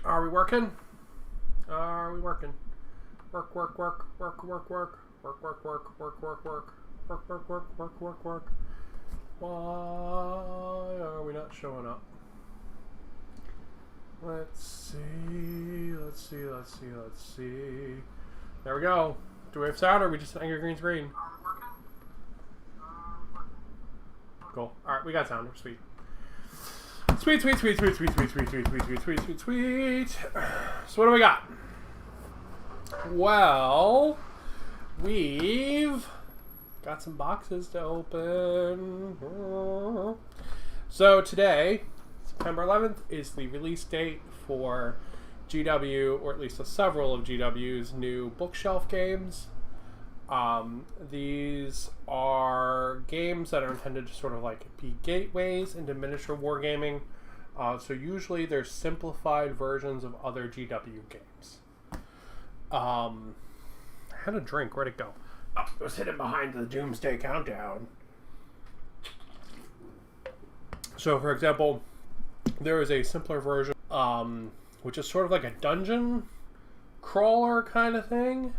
Are we working? Are we working? Work, work, work, work, work, work, work, work, work, work, work, work, work, work, work, work, work, work. Why are we not showing up? Let's see, let's see, let's see, let's see. There we go. Do we have sound or are we just angry green screen? Cool. Alright, we got sound. Sweet. Sweet, sweet, sweet, sweet, sweet, sweet, sweet, sweet, sweet, sweet, sweet, sweet, sweet. So what do we got? Well, we've got some boxes to open. So today, September 11th, is the release date for GW, or at least several of GW's new bookshelf games. These are games that are intended to sort of like be gateways into miniature wargaming. So usually they're simplified versions of other GW games. I had a drink. Where'd it go? Oh, it was hidden behind the Doomsday Countdown. So, for example, there is a simpler version, which is sort of like a dungeon crawler kind of thing,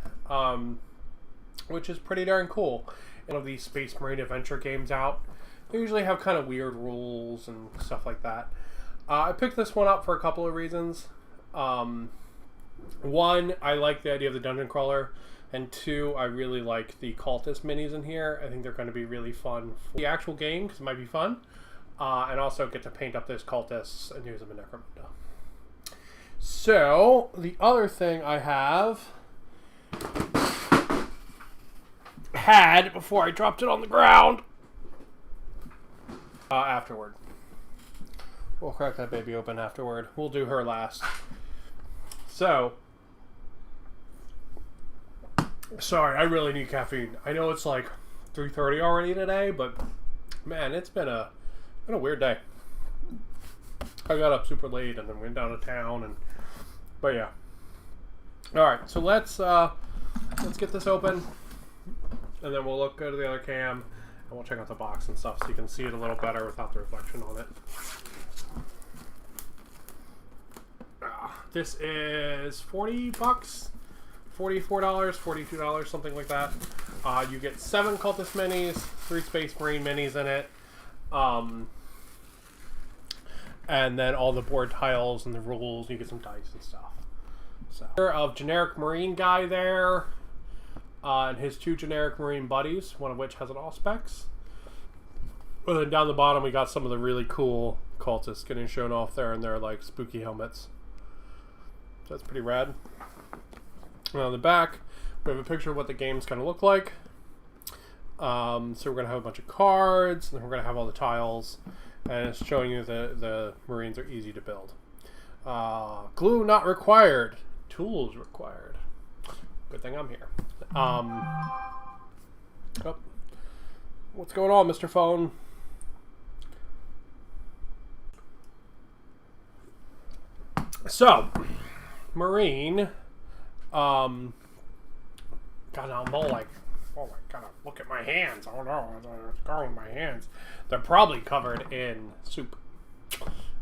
which is pretty darn cool. And of these Space Marine adventure games out, they usually have kind of weird rules and stuff like that. I picked this one up for a couple of reasons. One, I like the idea of the dungeon crawler, and two, I really like the cultist minis in here. I think they're going to be really fun for the actual game because it might be fun, and also get to paint up those cultists and use them in Necromunda. So the other thing I had before I dropped it on the ground afterward. We'll crack that baby open afterward. We'll do her last. So, sorry, I really need caffeine. I know it's like 3:30 already today, but man, it's been a weird day. I got up super late and then went down to town, but yeah. All right, so let's get this open, and then we'll go to the other cam and we'll check out the box and stuff so you can see it a little better without the reflection on it. This is $40, $44, $42, something like that. You get 7 cultist minis, 3 Space Marine minis in it, and then all the board tiles and the rules. You get some dice and stuff. So, of generic Marine guy there, and his 2 generic Marine buddies, one of which has an all-specs. And then down the bottom, we got some of the really cool cultists getting shown off there in their like spooky helmets. So that's pretty rad. And on the back, we have a picture of what the game's going to look like. So we're going to have a bunch of cards, and then we're going to have all the tiles, and it's showing you the Marines are easy to build. Glue not required. Tools required. Good thing I'm here. Oh. What's going on, Mr. Phone? So, Marine, God, I'm all like, oh my God, look at my hands. Oh no, it's going my hands. They're probably covered in soup.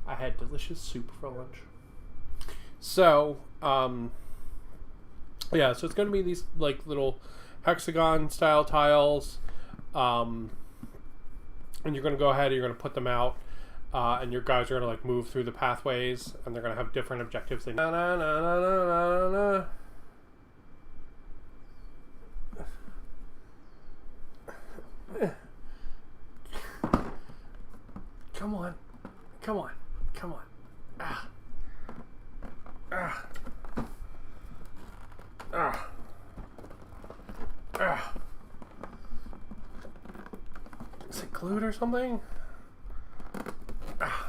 I had delicious soup for lunch. So, yeah, so it's going to be these like little hexagon style tiles, and you're going to go ahead and you're going to put them out. And your guys are going to like move through the pathways, and they're going to have different objectives. Come on. Come on. Come on. Ah. Ah. Ah. Ah. Is it glued or something?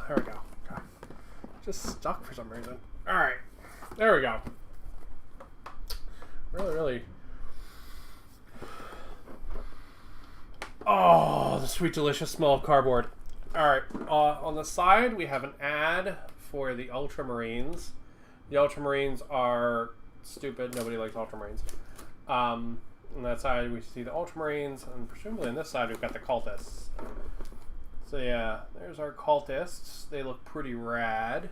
There we go. God. Just stuck for some reason. Alright. There we go. Really. Oh, the sweet, delicious smell of cardboard. Alright. On the side, we have an ad for the Ultramarines. The Ultramarines are stupid. Nobody likes Ultramarines. On that side, we see the Ultramarines, and presumably on this side, we've got the cultists. So yeah, there's our cultists. They look pretty rad.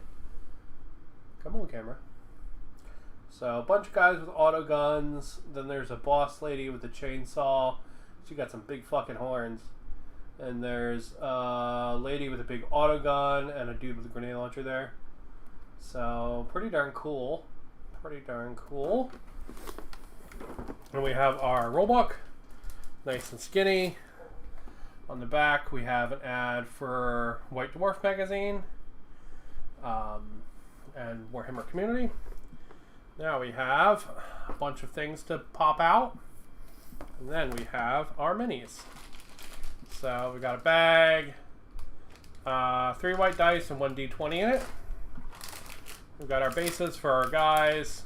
Come on camera. So a bunch of guys with auto guns. Then there's a boss lady with a chainsaw. She got some big fucking horns. And there's a lady with a big auto gun and a dude with a grenade launcher there. So pretty darn cool. Pretty darn cool. And we have our rulebook. Nice and skinny. On the back we have an ad for White Dwarf magazine. And Warhammer community. Now we have a bunch of things to pop out. And then we have our minis. So we got a bag, 3 white dice and 1 d20 in it. We've got our bases for our guys.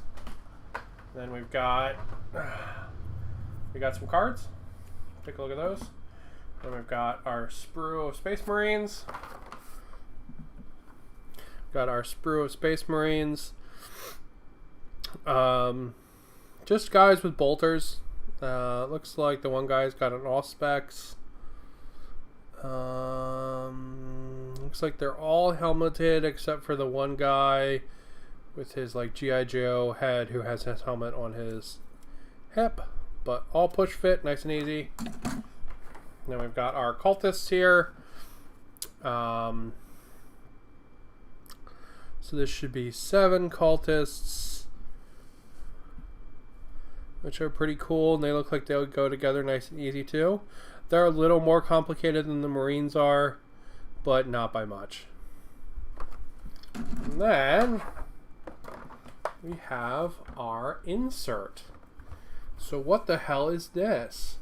Then we got some cards. Take a look at those. Then we've got our sprue of Space Marines. Got our sprue of Space Marines. Just guys with bolters. Looks like the one guy's got an all specs. Looks like they're all helmeted except for the one guy with his like G.I. Joe head who has his helmet on his hip. But all push fit, nice and easy. Then we've got our cultists here. So this should be 7 cultists, which are pretty cool, and they look like they would go together nice and easy too. They're a little more complicated than the Marines are, but not by much. And then we have our insert. So what the hell is this?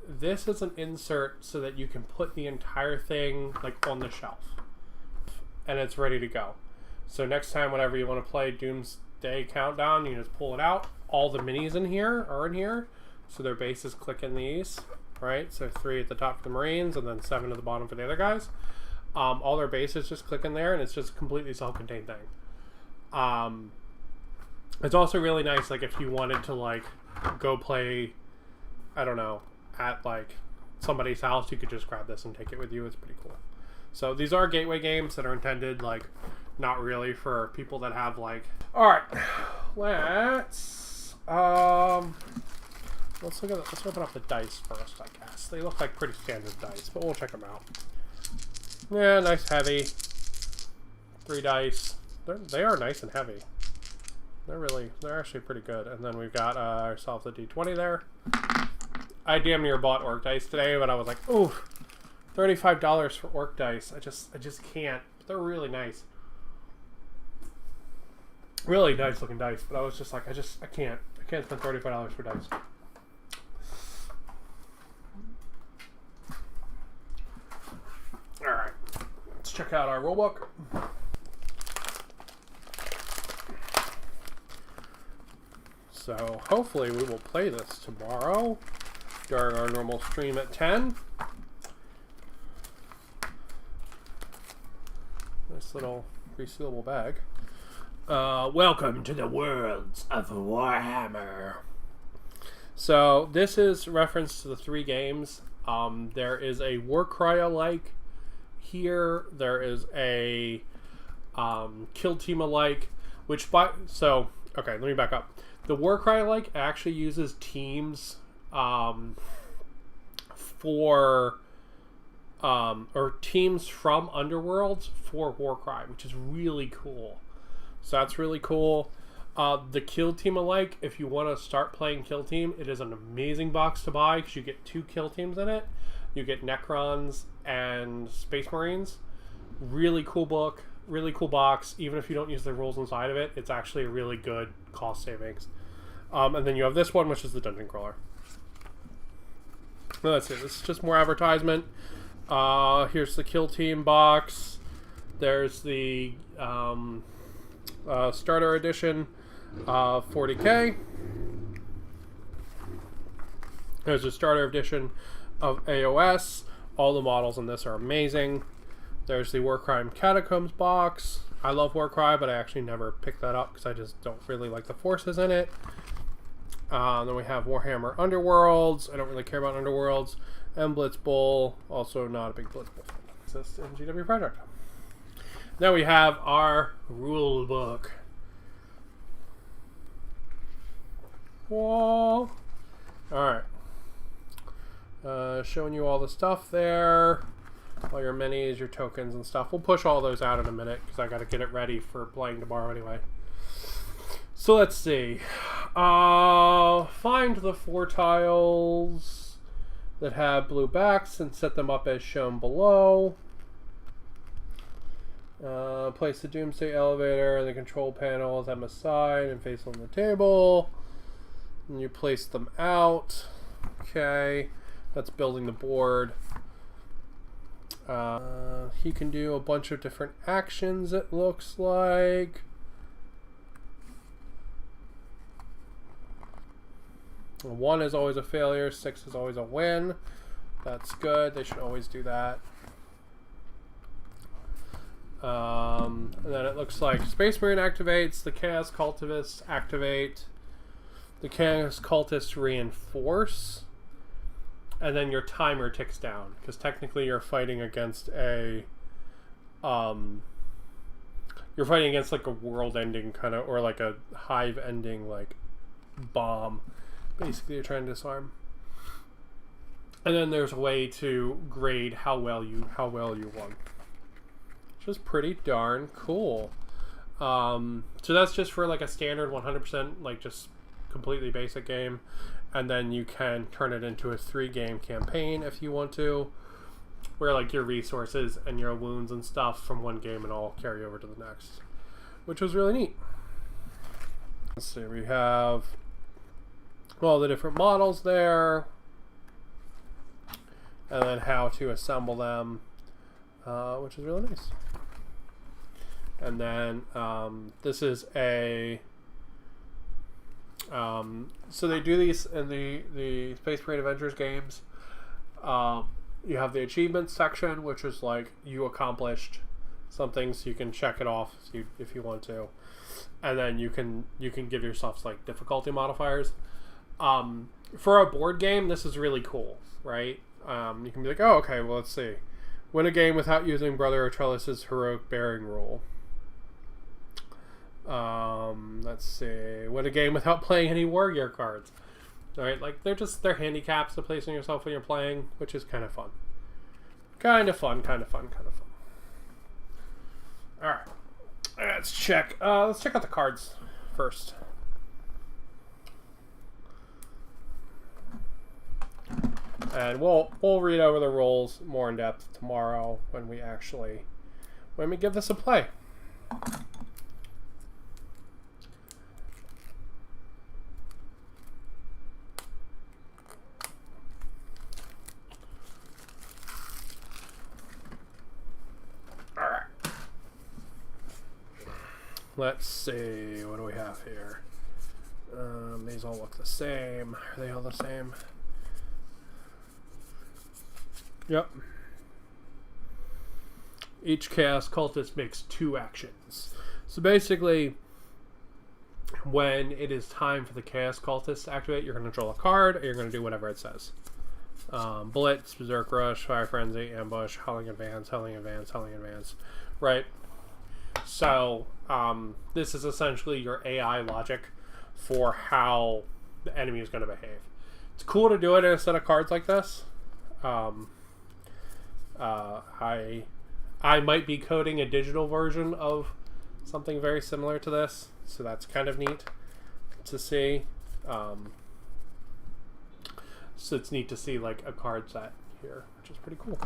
This is an insert so that you can put the entire thing like on the shelf. And it's ready to go. So next time, whenever you want to play Doomsday Countdown, you just pull it out. All the minis in here are in here. So their bases click in these, right? So 3 at the top for the Marines and then 7 at the bottom for the other guys. All their bases just click in there and it's just a completely self-contained thing. It's also really nice, like if you wanted to like go play, I don't know, at like somebody's house, you could just grab this and take it with you. It's pretty cool. So these are gateway games that are intended like not really for people that have like. All right, let's look at let's open up the dice first. I guess they look like pretty standard dice, but we'll check them out. Yeah, nice heavy. 3 dice. They are nice and heavy. They're actually pretty good. And then we've got ourselves a d20 there. I damn near bought orc dice today, but I was like, ooh, $35 for orc dice. I just can't. They're really nice. Really nice looking dice, but I was just like, I can't spend $35 for dice. All right, let's check out our rulebook. So hopefully we will play this tomorrow during our normal stream at 10. Nice little resealable bag. Welcome to the worlds of Warhammer. So this is reference to the 3 games. There is a Warcry-alike here. There is a Kill Team-alike, okay, let me back up. The Warcry-alike actually uses teams or teams from Underworlds for Warcry, which is really cool. So that's really cool. The Kill Team alike, if you want to start playing Kill Team, it is an amazing box to buy because you get 2 Kill Teams in it. You get Necrons and Space Marines. Really cool book, really cool box. Even if you don't use the rules inside of it, it's actually a really good cost savings. And then you have this one, which is the Dungeon Crawler. Well, that's it. This is just more advertisement. Here's the Kill Team box. There's the starter edition, 40K. There's a starter edition of AOS. All the models in this are amazing. There's the Warcry Catacombs box. I love Warcry, but I actually never picked that up because I just don't really like the forces in it. Then we have Warhammer Underworlds. I don't really care about Underworlds. And Blitz Bowl. Also not a big Blitz Bowl fan. Exists in GW Project. Now we have our rule book. Whoa. Alright. Showing you all the stuff there. All your minis, your tokens and stuff. We'll push all those out in a minute because I got to get it ready for playing tomorrow anyway. So let's see. Find the 4 tiles that have blue backs and set them up as shown below. Place the doomsday elevator and the control panels on the side and face on the table. And you place them out. Okay, that's building the board. He can do a bunch of different actions, it looks like. 1 is always a failure, 6 is always a win. That's good, they should always do that. And then it looks like Space Marine activates, the Chaos Cultists activate, the Chaos Cultists reinforce, and then your timer ticks down, because technically you're fighting against a you're fighting against like a world ending kind of, or like a hive ending like bomb. Basically you're trying to disarm. And then there's a way to grade how well you won, which is pretty darn cool. So that's just for like a standard 100% like just completely basic game, and then you can turn it into a 3-game campaign if you want to, where like your resources and your wounds and stuff from one game and all carry over to the next, which was really neat. Let's see, we have all the different models there, and then how to assemble them, which is really nice. And then this is a so they do these in the Space Marine Adventures games. You have the achievements section, which is like you accomplished something, so you can check it off if you want to, and then you can give yourself like difficulty modifiers. For a board game, this is really cool, right? You can be like, oh, okay, well, let's see. Win a game without using Brother Atrellis's heroic bearing rule. Let's see. Win a game without playing any war gear cards. Alright, like they're handicaps to place on yourself when you're playing, which is kind of fun. Kind of fun. Alright. Let's check out the cards first. And we'll read over the rules more in depth tomorrow when we give this a play. Let's see, what do we have here? These all look the same. Are they all the same? Yep. Each Chaos Cultist makes 2 actions. So basically, when it is time for the Chaos Cultist to activate, you're going to draw a card, or you're going to do whatever it says. Blitz, Berserk Rush, Fire Frenzy, Ambush, Howling Advance, right? So, this is essentially your AI logic for how the enemy is going to behave. It's cool to do it in a set of cards like this. I might be coding a digital version of something very similar to this, so that's kind of neat to see. So it's neat to see like a card set here, which is pretty cool.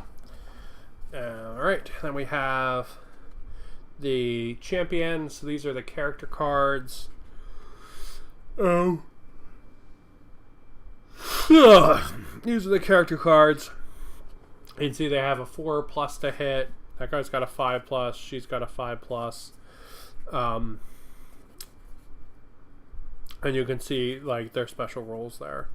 Alright, then we have the champions. So these are the character cards. These are the character cards. You can see they have a 4+ to hit. That guy's got a 5+. She's got a 5+. And you can see like their special roles there.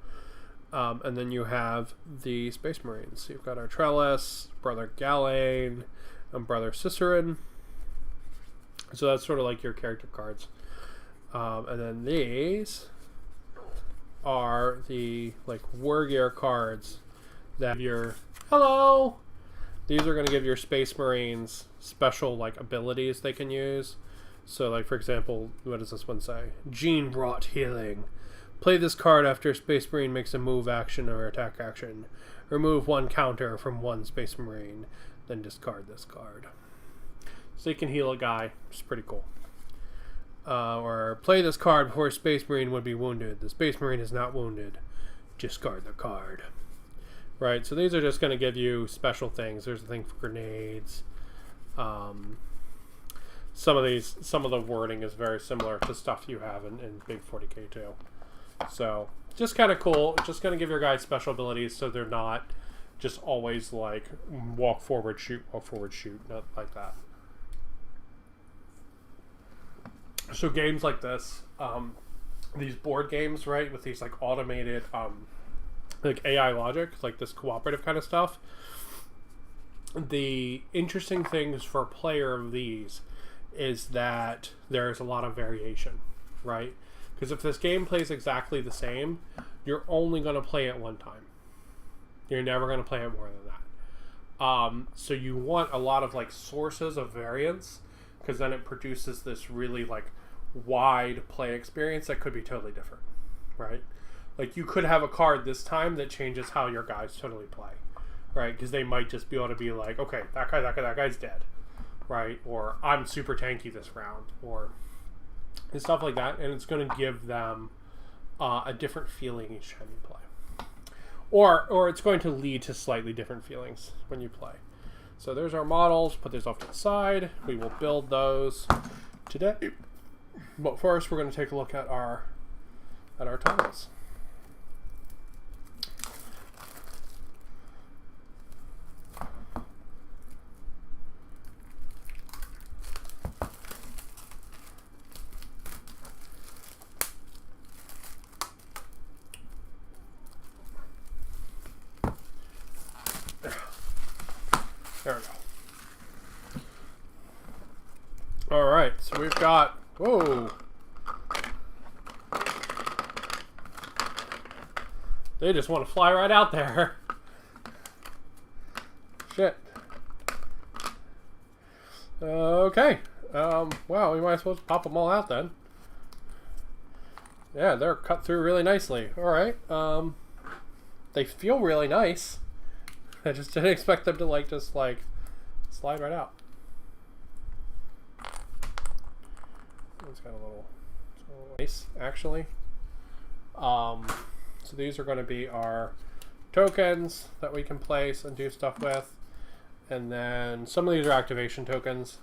And then you have the Space Marines. So you've got Artrellis, Brother Galain, and Brother Cicerin. So that's sort of like your character cards. And then these are the like war gear cards that these are going to give your Space Marines special like abilities they can use. So like for example, what does this one say? Gene Wrought Healing. Play this card after a Space Marine makes a move action or attack action. Remove one counter from one Space Marine, then discard this card. So you can heal a guy, which is pretty cool. Or play this card before a Space Marine would be wounded. The Space Marine is not wounded. Discard the card. Right, so these are just going to give you special things. There's a thing for grenades. Some of the wording is very similar to stuff you have in Big 40K too. So, just kind of cool. Just going to give your guys special abilities so they're not just always like walk forward, shoot, not like that. So games like this, these board games, right, with these like automated like AI logic, like this cooperative kind of stuff. The interesting things for a player of these is that there's a lot of variation, right? Because if this game plays exactly the same, you're only going to play it one time. You're never going to play it more than that. So you want a lot of like sources of variance, because then it produces this really like wide play experience that could be totally different, right? Like you could have a card this time that changes how your guys totally play, right? Because they might just be able to be like, okay, that guy's dead, right? Or I'm super tanky this round, or and stuff like that, and it's going to give them a different feeling each time you play, or it's going to lead to slightly different feelings when you play. So there's our models. Put these off to the side. We will build those today, but first we're going to take a look at our tiles. There we go. Alright, so we've got... Whoa! They just want to fly right out there. Shit. Okay. Well, we might as well pop them all out then. Yeah, they're cut through really nicely. Alright. They feel really nice. I just didn't expect them to just slide right out. It's got a little nice actually. So these are going to be our tokens that we can place and do stuff with, and then some of these are activation tokens,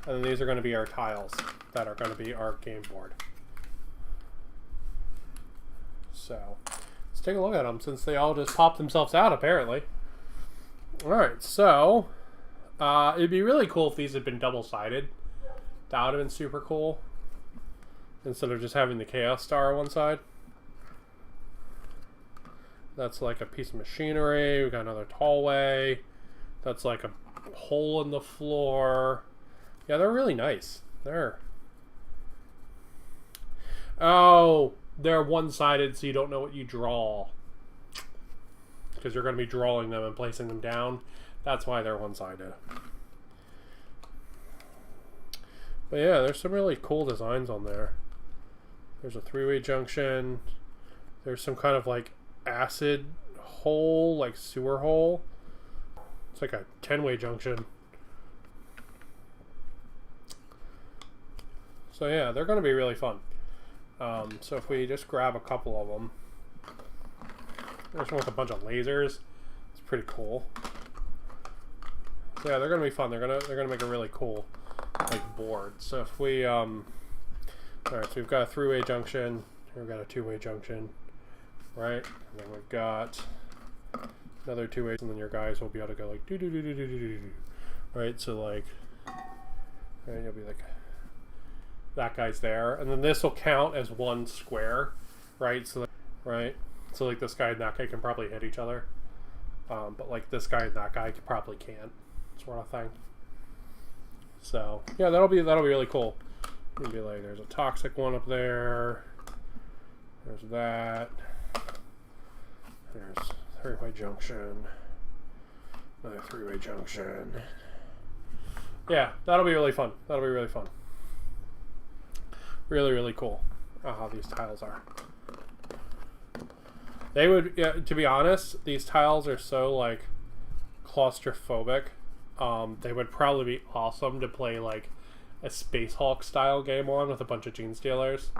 and then these are going to be our tiles that are going to be our game board. So let's take a look at them, since they all just pop themselves out apparently. Alright, so it'd be really cool if these had been double-sided. That would have been super cool, instead of just having the Chaos Star on one side. That's like a piece of machinery. We got another tallway. That's like a hole in the floor. Yeah, they're really nice. Oh, they're one-sided, so you don't know what you draw, because you're going to be drawing them and placing them down. That's why they're one-sided. But yeah, there's some really cool designs on there. There's a three-way junction. There's some kind of like acid hole, like sewer hole. It's like a 10-way junction. So yeah, they're going to be really fun. So if we just grab a couple of them. There's one with a bunch of lasers. It's pretty cool. So yeah, they're gonna be fun. They're gonna make a really cool like board. So if we alright, so we've got a three-way junction. Here we've got a two-way junction, right? And then we've got another two-way, and then your guys will be able to go like do do do do do do do, right? So like, right, you'll be like, that guy's there, and then this will count as one square, right? So right. So like this guy and that guy can probably hit each other, but like this guy and that guy probably can't, sort of thing. So yeah, that'll be really cool. You'll be like, there's a toxic one up there. There's that. There's three-way junction. Another three-way junction. Yeah, that'll be really fun. That'll be really fun. Really, really cool how these tiles are. They would, yeah, to be honest, these tiles are so, like, claustrophobic. They would probably be awesome to play, like, a Space Hulk style game on with a bunch of Gene Stealers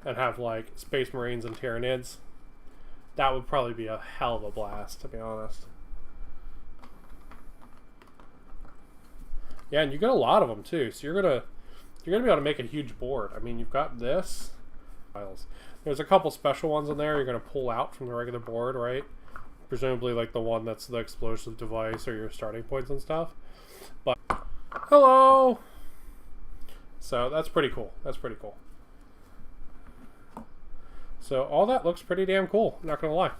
and have, like, Space Marines and Tyranids. That would probably be a hell of a blast, to be honest. Yeah, and you get a lot of them too, so you're gonna be able to make a huge board. I mean, you've got this. There's a couple special ones in there you're gonna pull out from the regular board, right? Presumably, like the one that's the explosive device or your starting points and stuff. But hello. So that's pretty cool. That's pretty cool. So all that looks pretty damn cool. Not gonna lie.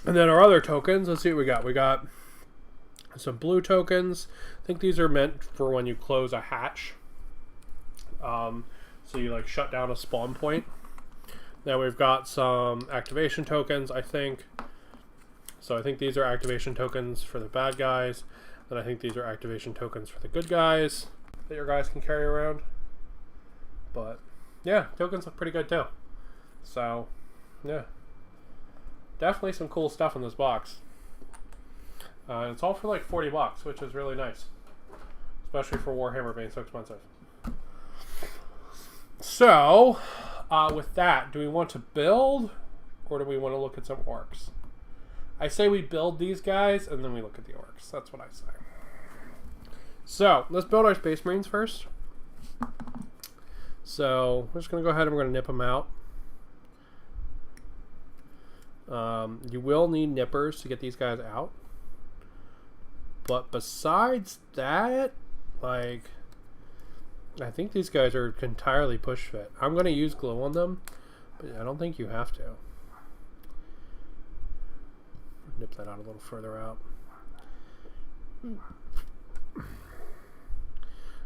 And then our other tokens. Let's see what we got. We got some blue tokens. I think these are meant for when you close a hatch. So you like shut down a spawn point. Then we've got some activation tokens, I think. So I think these are activation tokens for the bad guys. Then I think these are activation tokens for the good guys that your guys can carry around. But yeah, tokens look pretty good too. So yeah, definitely some cool stuff in this box. It's all for like $40, which is really nice, especially for Warhammer being so expensive. So, with that, do we want to build, or do we want to look at some orcs? I say we build these guys, and then we look at the orcs. That's what I say. So, let's build our Space Marines first. So, we're just going to go ahead and we're going to nip them out. You will need nippers to get these guys out. But besides that, like, I think these guys are entirely push fit. I'm going to use glue on them, but I don't think you have to. Nip that out a little further out.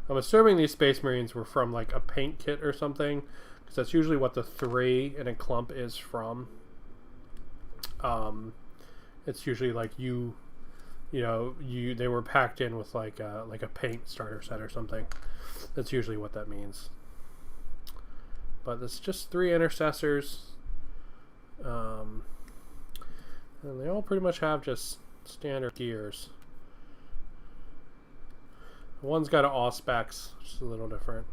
I'm assuming these Space Marines were from like a paint kit or something, because that's usually what the 3 in a clump is from. It's usually like they were packed in with like a paint starter set or something. That's usually what that means. But it's just 3 intercessors. And they all pretty much have just standard gears. One's got an Auspex, which is a little different.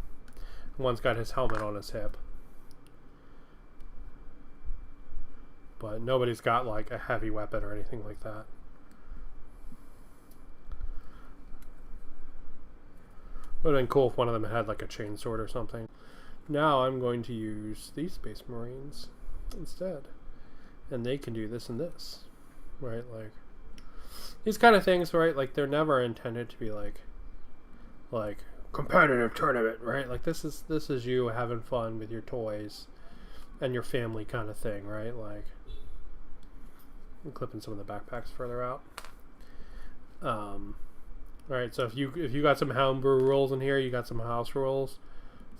One's got his helmet on his hip. But nobody's got like a heavy weapon or anything like that. Would have been cool if one of them had like a chainsword or something. Now I'm going to use these Space Marines instead. And they can do this and this. Right? Like these kind of things, right? Like they're never intended to be like competitive tournament, right? Like this is you having fun with your toys and your family kind of thing, right? Like I'm clipping some of the backpacks further out. Alright, so if you got some Homebrew rules in here, you got some house rules,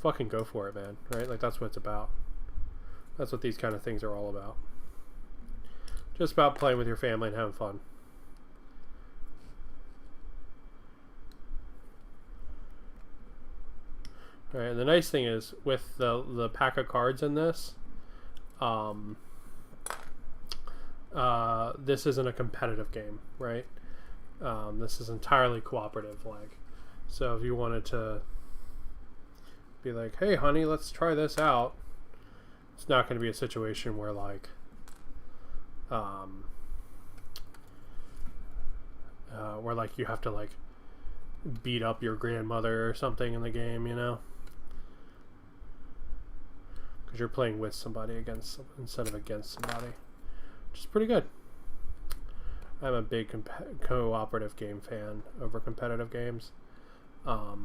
fucking go for it, man. Right? Like that's what it's about. That's what these kind of things are all about. Just about playing with your family and having fun. Alright, and the nice thing is with the pack of cards in this, this isn't a competitive game, right? This is entirely cooperative, like, so if you wanted to be like, hey honey, let's try this out, it's not going to be a situation where like you have to like beat up your grandmother or something in the game, you know, because you're playing with somebody instead of against somebody, which is pretty good. I'm a big cooperative game fan over competitive games. I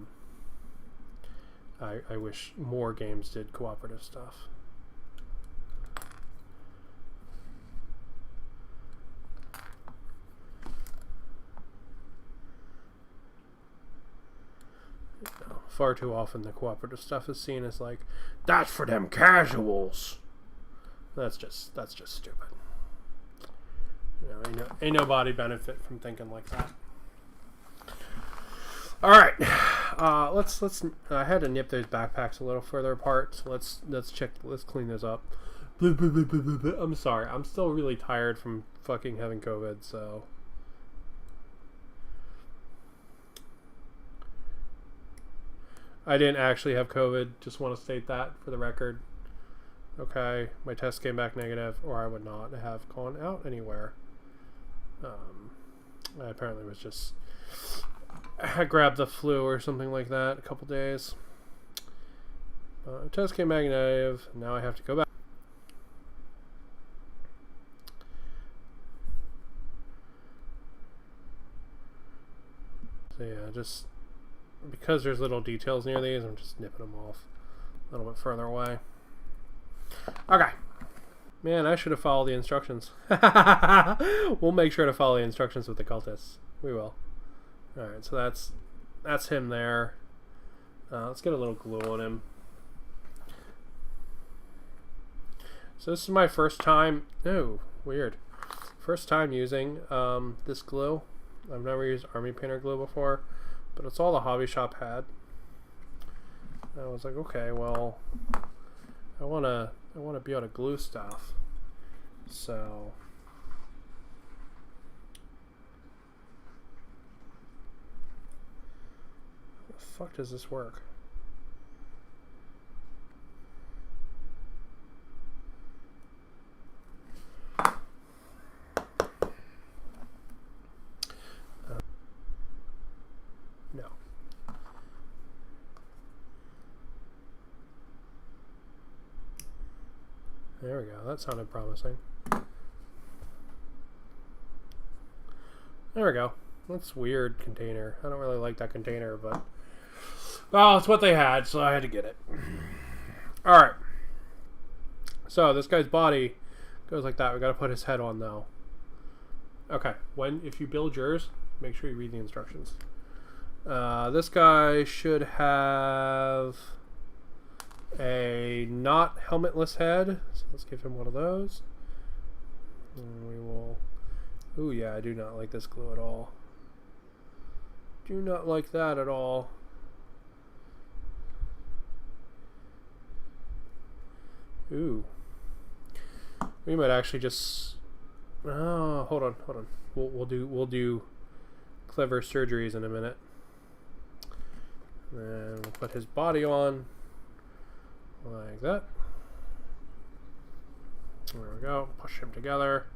wish more games did cooperative stuff. Far too often the cooperative stuff is seen as like, that's for them casuals. That's just stupid. Ain't nobody benefit from thinking like that. All right, let's. I had to nip those backpacks a little further apart, so let's clean those up. I'm sorry, I'm still really tired from fucking having COVID, so. I didn't actually have COVID, just want to state that for the record. Okay, my test came back negative, or I would not have gone out anywhere. I apparently was just... I grabbed the flu or something like that a couple days. Test came back negative, now I have to go back. So yeah, just... because there's little details near these, I'm just nipping them off a little bit further away. Okay. Man, I should have followed the instructions. We'll make sure to follow the instructions with the cultists. We will. Alright, so that's him there. Let's get a little glue on him. So this is my first time... Oh, weird. First time using this glue. I've never used army painter glue before. But it's all the hobby shop had. And I was like, okay, well, I wanna be able to glue stuff. So how the fuck does this work? No. There we go. That sounded promising. There we go. That's weird container. I don't really like that container, but... well, it's what they had, so I had to get it. Alright. So, this guy's body goes like that. We gotta put his head on, though. Okay. If you build yours, make sure you read the instructions. This guy should have a not helmetless head, so let's give him one of those. And we will... ooh, yeah, I do not like this glue at all. Do not like that at all. Ooh. We might actually just... oh, hold on. We'll do clever surgeries in a minute. And we'll put his body on like that. There we go. Push him together.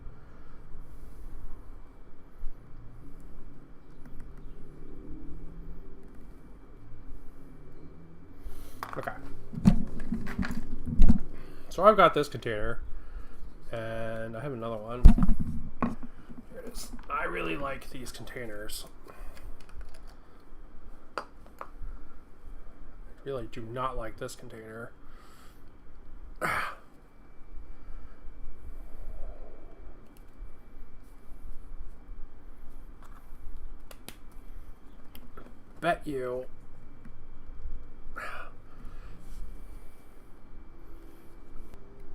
Okay. So I've got this container, and I have another one. Here it is. I really like these containers. I really do not like this container. Bet you.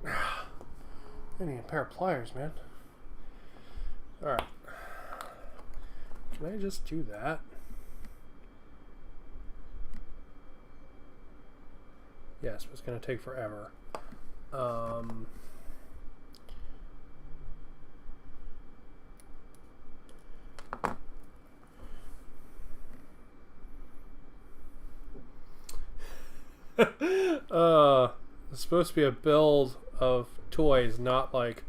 I need a pair of pliers, man. Alright. Can I just do that? Yes, but it's going to take forever. It's supposed to be a build of toys, not like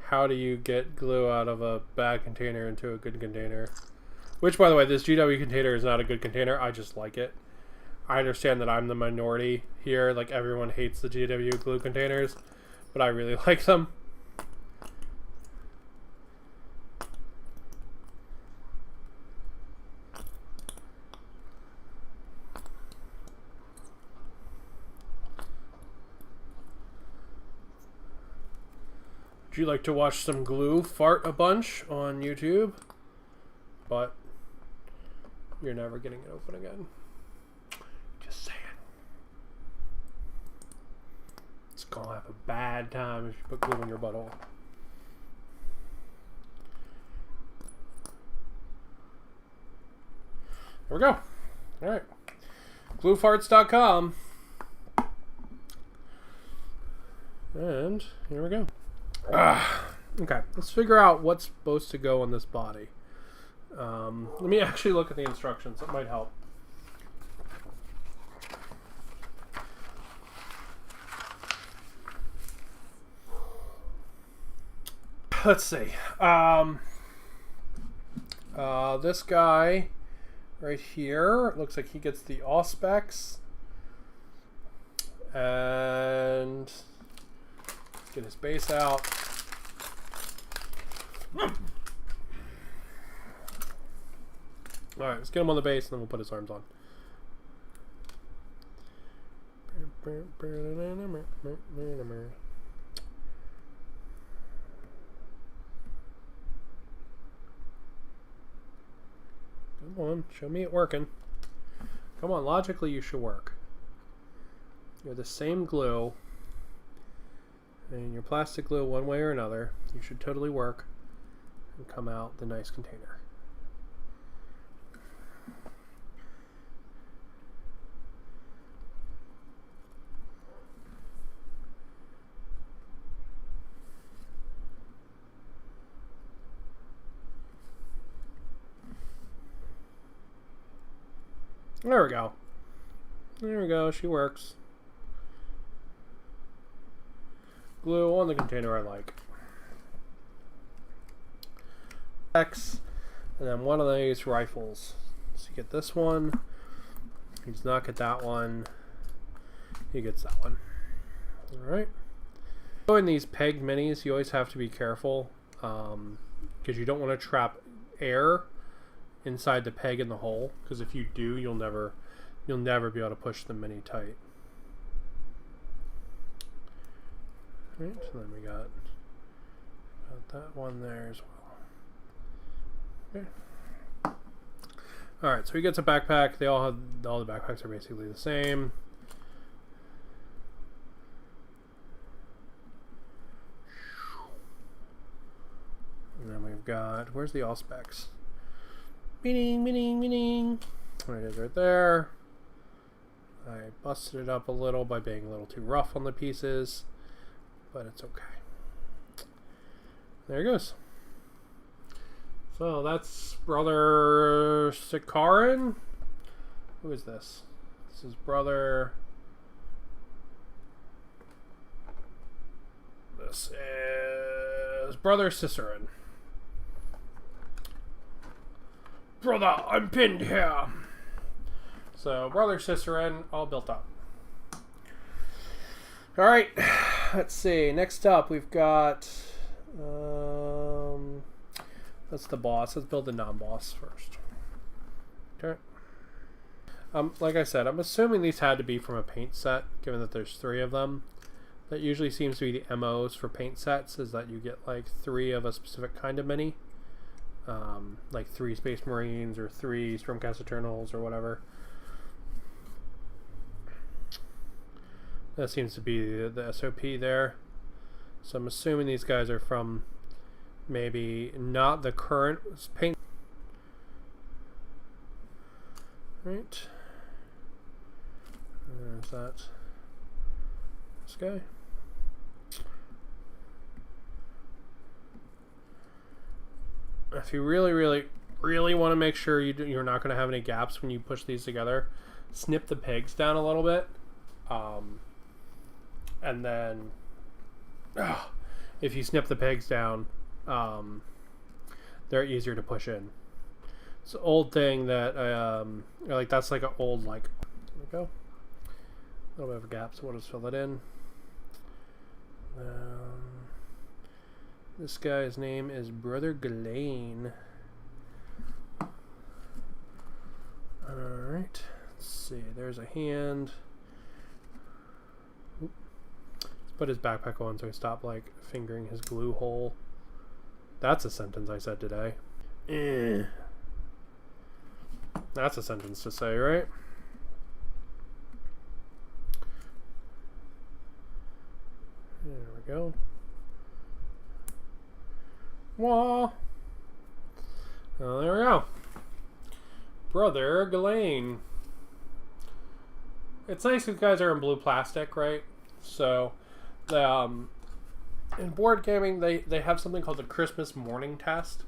how do you get glue out of a bad container into a good container. Which, by the way, this GW container is not a good container. I just like it. I understand that I'm the minority here. Like, everyone hates the GW glue containers, but I really like them. Would you like to watch some glue fart a bunch on YouTube? But you're never getting it open again. Just saying. It's gonna have a bad time if you put glue in your butthole. There we go. All right. Gluefarts.com. And here we go. Okay, let's figure out what's supposed to go on this body. Let me actually look at the instructions. That might help. Let's see. This guy right here looks like he gets the Auspex. And get his base out. Alright, let's get him on the base and then we'll put his arms on. Come on, show me it working. Come on, logically you should work. You're the same glue. And your plastic glue one way or another. You should totally work and come out the nice container. There we go. There we go, she works. Glue on the container I like. X, and then one of these rifles. So you get this one. He does not get that one. He gets that one. Alright. So in these pegged minis, you always have to be careful because you don't want to trap air inside the peg in the hole, because if you do, you'll never be able to push the mini tight. Right, so then we got that one there as well. Okay. All right, so he gets a backpack. They all the backpacks are basically the same. And then we've got, where's the all specs? Meaning. There it is right there. I busted it up a little by being a little too rough on the pieces, but it's okay. There it goes. So that's Brother Sikarin. Who is this? This is Brother... This is Brother Cicerin. Brother, I'm pinned here. So, Brother Cicerin, all built up. Alright, let's see. Next up, we've got... that's the boss. Let's build the non-boss first. Okay. Like I said, I'm assuming these had to be from a paint set, given that there's 3 of them. That usually seems to be the MOs for paint sets, is that you get like 3 of a specific kind of mini. Like 3 Space Marines or 3 Stormcast Eternals or whatever. That seems to be the SOP there. So I'm assuming these guys are from maybe not the current paint. Right. There's that. This guy. If you really want to make sure you're not going to have any gaps when you push these together, snip the pegs down a little bit. And then if you snip the pegs down, they're easier to push in. It's an old thing that like that's like an old like, there we go. A little bit of a gap, so we'll just fill it in. This guy's name is Brother Ghislaine. Alright, let's see, there's a hand. Oop. Let's put his backpack on so he stop like fingering his glue hole. That's a sentence I said today. That's a sentence to say, right? There we go. Wah. Oh, there we go. Brother Ghislaine. It's nice these guys are in blue plastic, right? So, in board gaming, they have something called the Christmas morning test.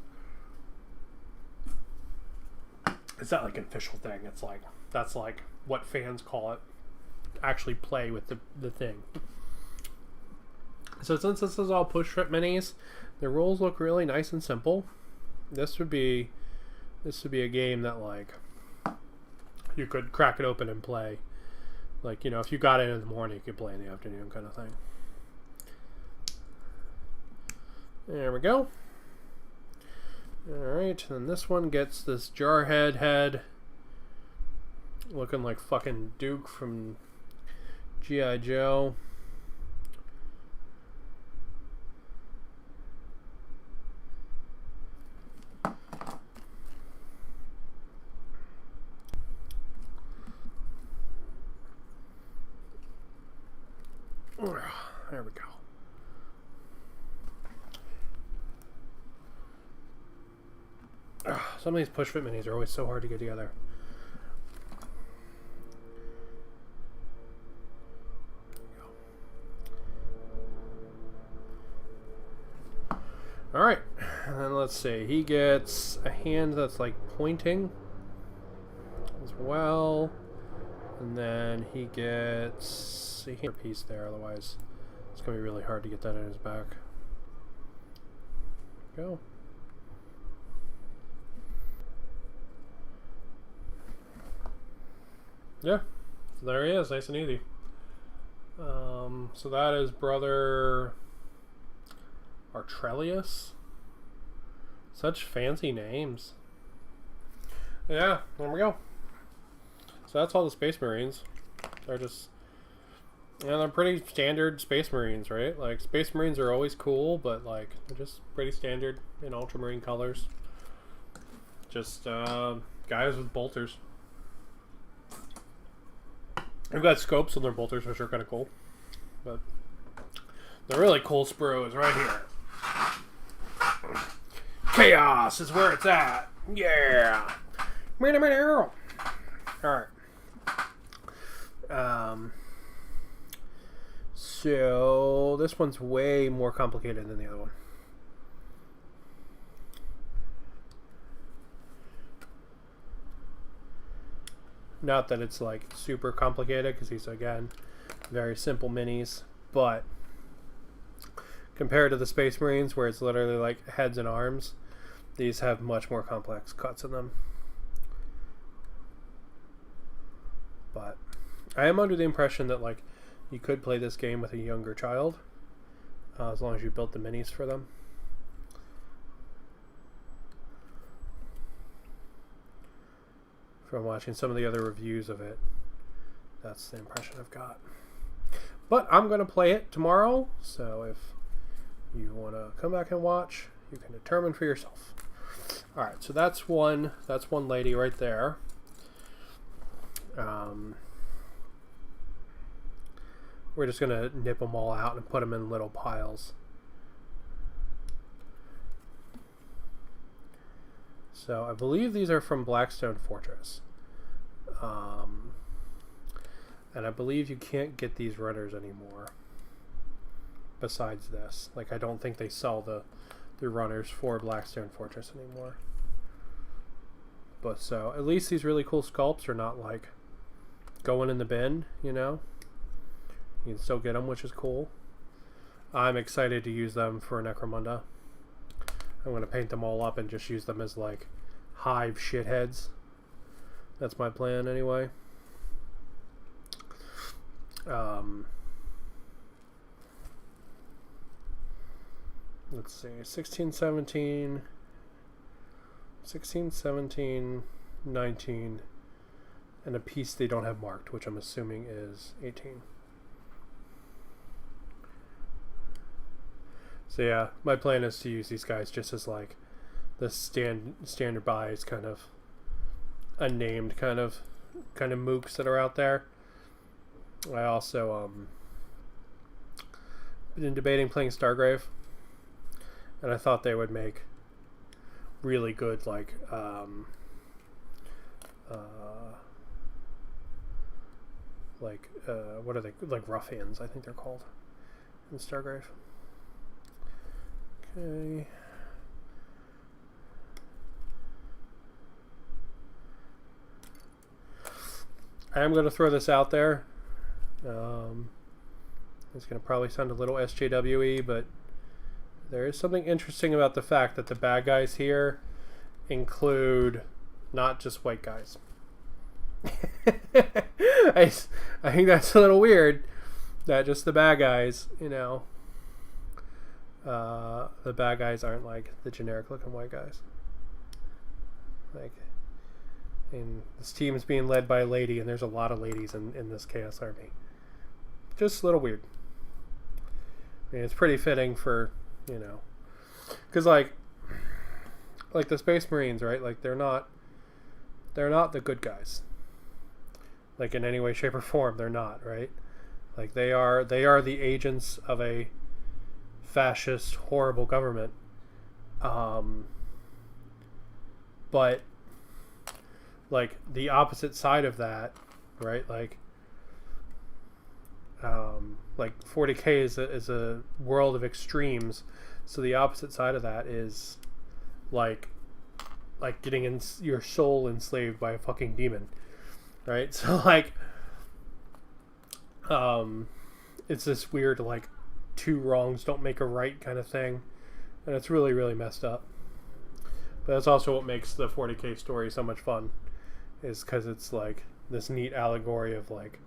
It's not like an official thing. It's like, that's like what fans call it. Actually play with the thing. So since this is all push trip minis, the rules look really nice and simple. This would be a game that like you could crack it open and play. Like, you know, if you got it in the morning, you could play in the afternoon kind of thing. There we go. Alright, and this one gets this Jarhead head. Looking like fucking Duke from G.I. Joe. There we go. Some of these push fit minis are always so hard to get together. Alright, and then let's see. He gets a hand that's like pointing as well. And then he gets a hand piece there, otherwise it's going to be really hard to get that in his back. Go. Yeah, so there he is, nice and easy. So that is Brother Artrelius. Such fancy names. Yeah, there we go. So that's all the Space Marines. They're just, yeah, they're pretty standard Space Marines, right? Like, Space Marines are always cool, but like, they're just pretty standard in Ultramarine colors. Just guys with bolters. They've got scopes on their bolters, which are kind of cool. But the really cool sprue is right here. Chaos is where it's at. Yeah. Alright. So this one's way more complicated than the other one. Not that it's like super complicated, because these, again, very simple minis, but compared to the Space Marines, where it's literally like heads and arms, these have much more complex cuts in them. But I am under the impression that like you could play this game with a younger child, as long as you built the minis for them. From watching some of the other reviews of it, that's the impression I've got. But I'm going to play it tomorrow, so if you want to come back and watch, you can determine for yourself. Alright, so that's one lady right there. We're just going to nip them all out and put them in little piles. So I believe these are from Blackstone Fortress. And I believe you can't get these runners anymore. Besides this. Like, I don't think they sell the runners for Blackstone Fortress anymore. But so, at least these really cool sculpts are not like going in the bin, you know? You can still get them, which is cool. I'm excited to use them for Necromunda. I'm going to paint them all up and just use them as like hive shitheads. That's my plan anyway. Let's see, 16, 17, 19, and a piece they don't have marked, which I'm assuming is 18. So yeah, my plan is to use these guys just as like the standard buys, kind of unnamed kind of mooks that are out there. I also been debating playing Stargrave, and I thought they would make really good like what are they, like ruffians, I think they're called in Stargrave. Okay. I am going to throw this out there. It's going to probably sound a little SJWE, but there is something interesting about the fact that the bad guys here include not just white guys. I think that's a little weird that just the bad guys, you know, the bad guys aren't like the generic looking white guys. Like, and this team is being led by a lady, and there's a lot of ladies in this Chaos Army. Just a little weird. I mean, it's pretty fitting for, you know, because like the Space Marines, right? Like they're not the good guys. Like in any way, shape, or form, they're not, right? Like they are the agents of a fascist, horrible government. But like the opposite side of that, right? Like 40K is a world of extremes. So the opposite side of that is like getting your soul enslaved by a fucking demon, right? So like, it's this weird like two wrongs don't make a right kind of thing, and it's really, really messed up. But that's also what makes the 40K story so much fun, is because it's like this neat allegory of like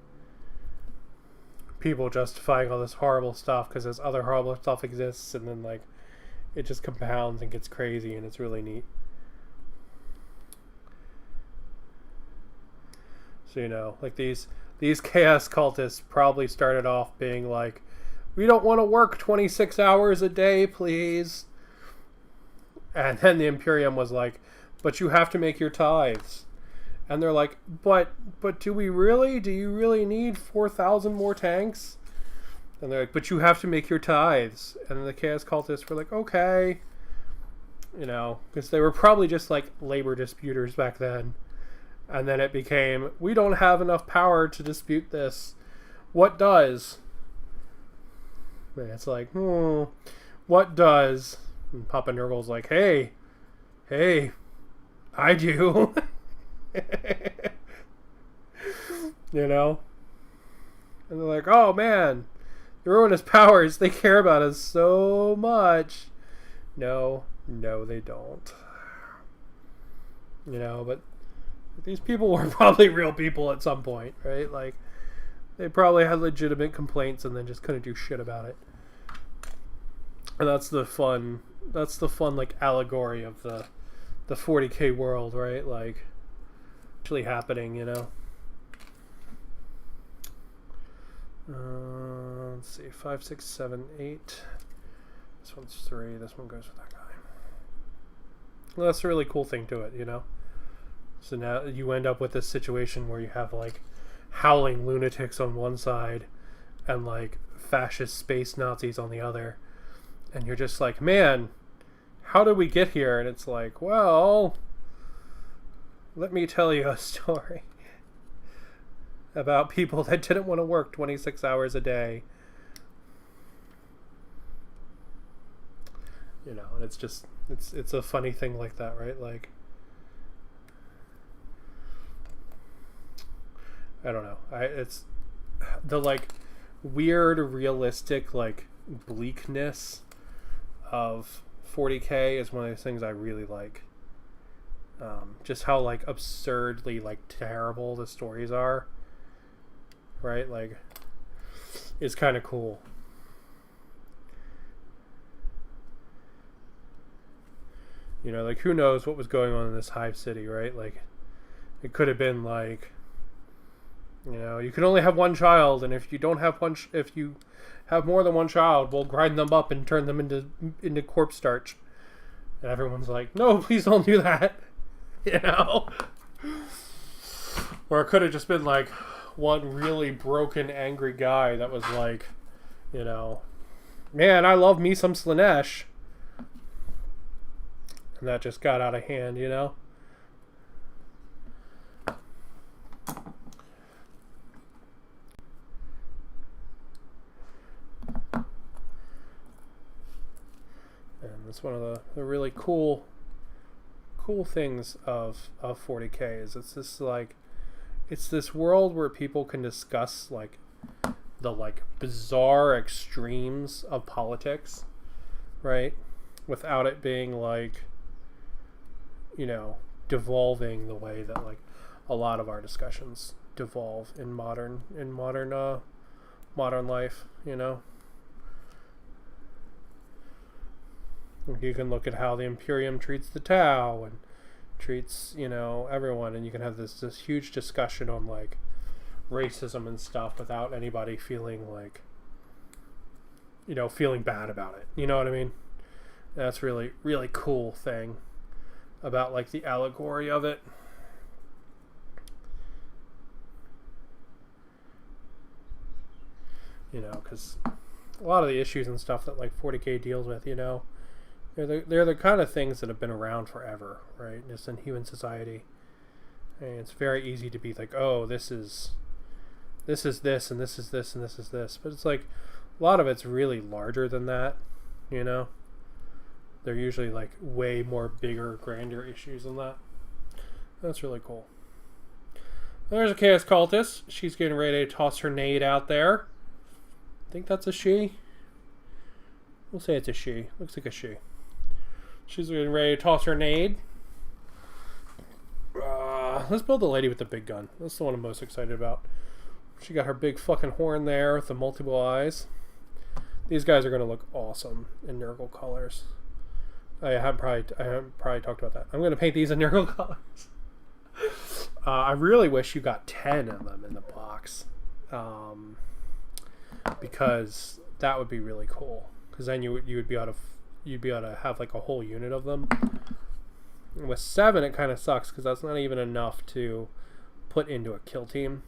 people justifying all this horrible stuff because this other horrible stuff exists, and then like it just compounds and gets crazy, and it's really neat. So, you know, like these chaos cultists probably started off being like, we don't want to work 26 hours a day, please. And then the Imperium was like, but you have to make your tithes. And they're like, but do we really? Do you really need 4,000 more tanks? And they're like, but you have to make your tithes. And then the Chaos Cultists were like, okay. You know, because they were probably just like labor disputers back then. And then it became, we don't have enough power to dispute this. What does? And it's like, what does? And Papa Nurgle's like, hey, I do. You know? And they're like, oh man, the Ruinous Powers, they care about us so much. No, they don't. You know, but these people were probably real people at some point, right? Like, they probably had legitimate complaints and then just couldn't do shit about it. And that's the fun like allegory of the 40K world, right? Like, actually happening, you know? Let's see, 5, 6, 7, 8. This one's 3. This one goes with that guy. Well, that's a really cool thing to it, you know? So now you end up with this situation where you have like howling lunatics on one side and like fascist space Nazis on the other. And you're just like, man, how did we get here? And it's like, well, let me tell you a story about people that didn't want to work 26 hours a day. You know, and it's just, it's a funny thing like that, right? Like, I don't know. It's the like weird, realistic, like bleakness of 40K is one of those things I really like. Just how like absurdly like terrible the stories are, right? Like, it's kind of cool. You know, like who knows what was going on in this hive city, right? Like, it could have been like, you know, you can only have one child, and if you don't have one, if you have more than one child, we'll grind them up and turn them into corpse starch. And everyone's like, no, please don't do that. You know? Or it could have just been like one really broken, angry guy that was like, you know, man, I love me some Slanesh. And that just got out of hand, you know? It's one of the really cool things of 40K is it's this like it's this world where people can discuss like the like bizarre extremes of politics, right? Without it being like, you know, devolving the way that like a lot of our discussions devolve in modern life, you know. You can look at how the Imperium treats the Tau and treats, you know, everyone, and you can have this huge discussion on like racism and stuff without anybody feeling like, you know, feeling bad about it. You know what I mean? That's really cool thing about like the allegory of it. You know, because a lot of the issues and stuff that like 40K deals with, you know, they're the kind of things that have been around forever, right? Just in human society. And it's very easy to be like, oh, this is this, and this is this, and this is this. But it's like, a lot of it's really larger than that, you know? They're usually like way more bigger, grander issues than that. That's really cool. There's a Chaos Cultist. She's getting ready to toss her nade out there. I think that's a she. We'll say it's a she. Looks like a she. She's getting ready to toss her nade. Let's build the lady with the big gun. That's the one I'm most excited about. She got her big fucking horn there with the multiple eyes. These guys are going to look awesome in Nurgle colors. I haven't probably talked about that. I'm going to paint these in Nurgle colors. I really wish you got 10 of them in the box. Because that would be really cool. Because then you would be able to have like a whole unit of them. And with 7, it kind of sucks because that's not even enough to put into a kill team.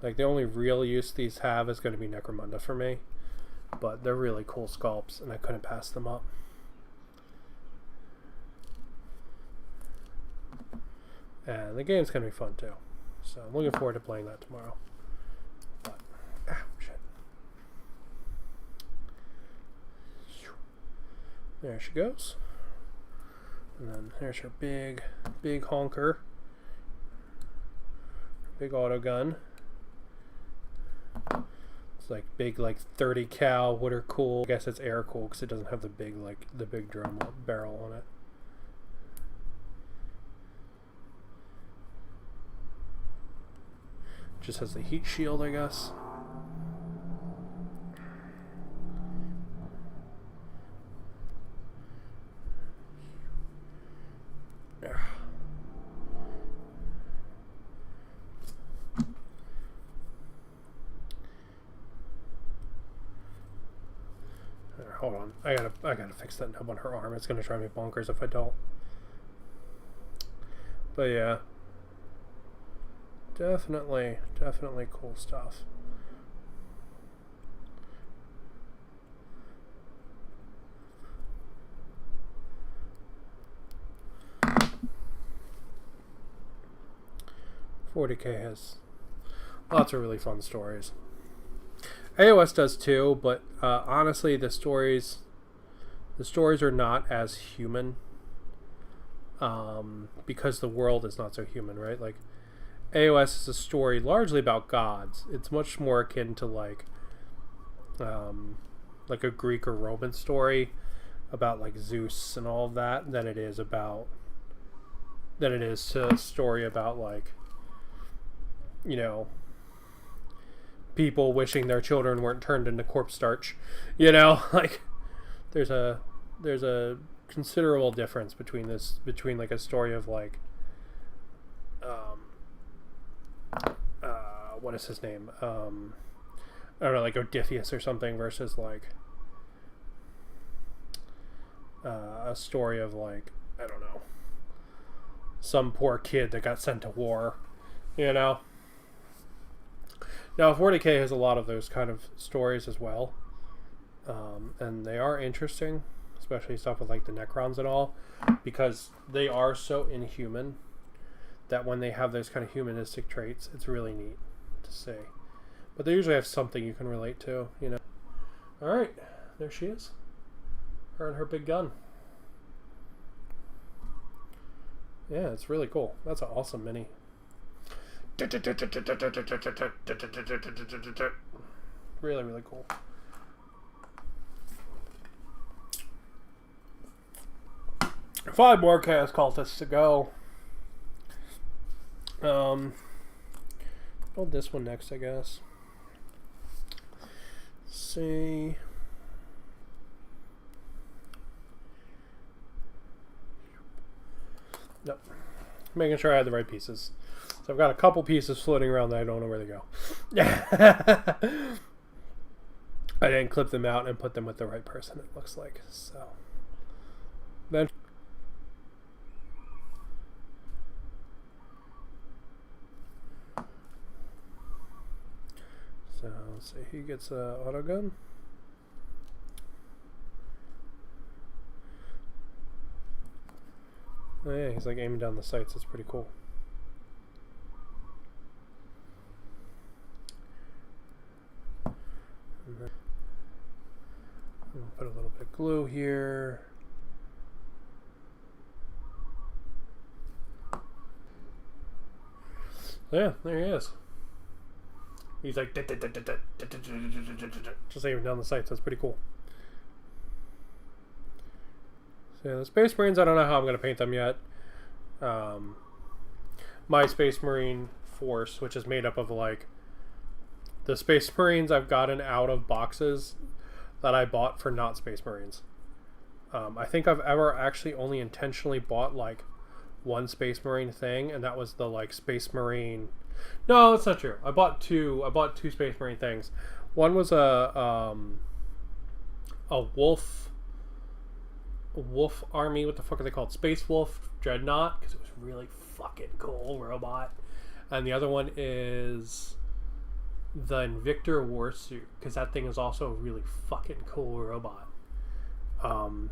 Like the only real use these have is going to be Necromunda for me, but they're really cool sculpts, and I couldn't pass them up. And the game's going to be fun too, so I'm looking forward to playing that tomorrow. But, shit. There she goes. And then there's her big honker. Big auto gun. It's like big, like 30 cal water cool. I guess it's air cool because it doesn't have the big drum barrel on it. Just has the heat shield, I guess. Hold on, I gotta fix that nub on her arm. It's gonna drive me bonkers if I don't. But yeah, definitely cool stuff. $40K has lots of really fun stories. AOS does too, but honestly, the stories are not as human because the world is not so human, right? Like AOS is a story largely about gods. It's much more akin to like a Greek or Roman story about like Zeus and all of that than it is to a story about like, you know, people wishing their children weren't turned into corpse starch, you know. Like there's a considerable difference between like a story of like what is his name, I don't know, like Odysseus or something, versus like a story of like, I don't know, some poor kid that got sent to war, you know. Now, 40K has a lot of those kind of stories as well, and they are interesting, especially stuff with like the Necrons and all, because they are so inhuman that when they have those kind of humanistic traits, it's really neat to see. But they usually have something you can relate to, you know. All right, there she is. Her and her big gun. Yeah, it's really cool. That's an awesome mini. Really, really cool. 5 more Chaos Cultists to go. Build this one next, I guess. Let's see. Nope. Making sure I had the right pieces. So I've got a couple pieces floating around that I don't know where they go. I didn't clip them out and put them with the right person, it looks like. So then let's see, he gets a auto gun. Oh yeah, he's like aiming down the sights. That's pretty cool. And then I'm gonna put a little bit of glue here. Yeah, there he is. He's like just aiming down the sights. That's pretty cool. So yeah, the Space Marines, I don't know how I'm going to paint them yet. My Space Marine force, which is made up of like the Space Marines I've gotten out of boxes that I bought for not Space Marines. I think I've ever actually only intentionally bought like one Space Marine thing, and that was the like Space Marine. No, that's not true. I bought two Space Marine things. One was a wolf army. What the fuck are they called? Space Wolf Dreadnought, because it was really fucking cool robot. And the other one is the Invictor War Suit, because that thing is also a really fucking cool robot.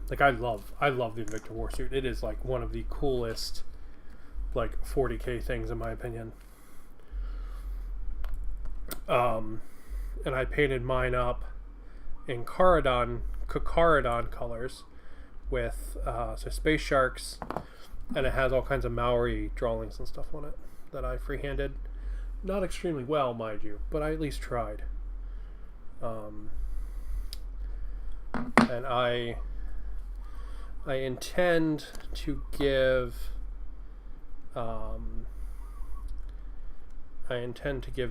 Like I love the Invictor War Suit. It is like one of the coolest like 40k things in my opinion. And I painted mine up in Kakaradon colors with so space sharks, and it has all kinds of Maori drawings and stuff on it that I freehanded. Not extremely well, mind you, but I at least tried. And I intend to give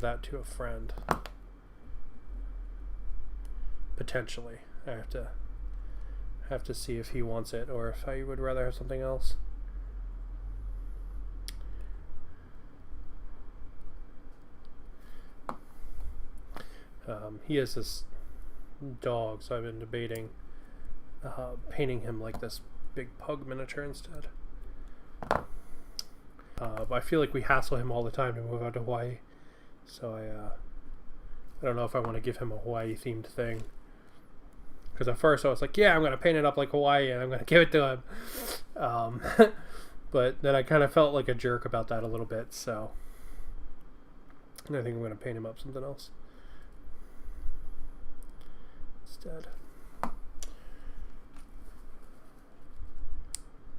that to a friend. Potentially. I have to see if he wants it or if I would rather have something else. He has this dog, so I've been debating painting him like this big pug miniature instead. But I feel like we hassle him all the time to move out to Hawaii, so I don't know if I want to give him a Hawaii themed thing. Because at first I was like, yeah, I'm going to paint it up like Hawaii and I'm going to give it to him. But then I kind of felt like a jerk about that a little bit, so I think I'm going to paint him up something else instead.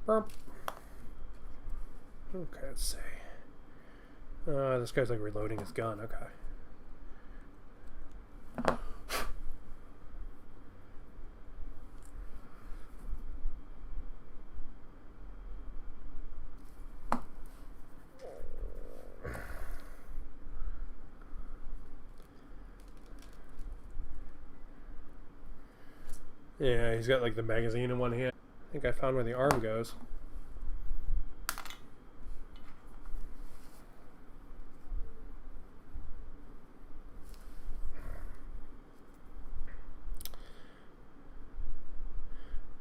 Burp. Okay, let's see. This guy's like reloading his gun. Okay. Yeah, he's got like the magazine in one hand. I think I found where the arm goes.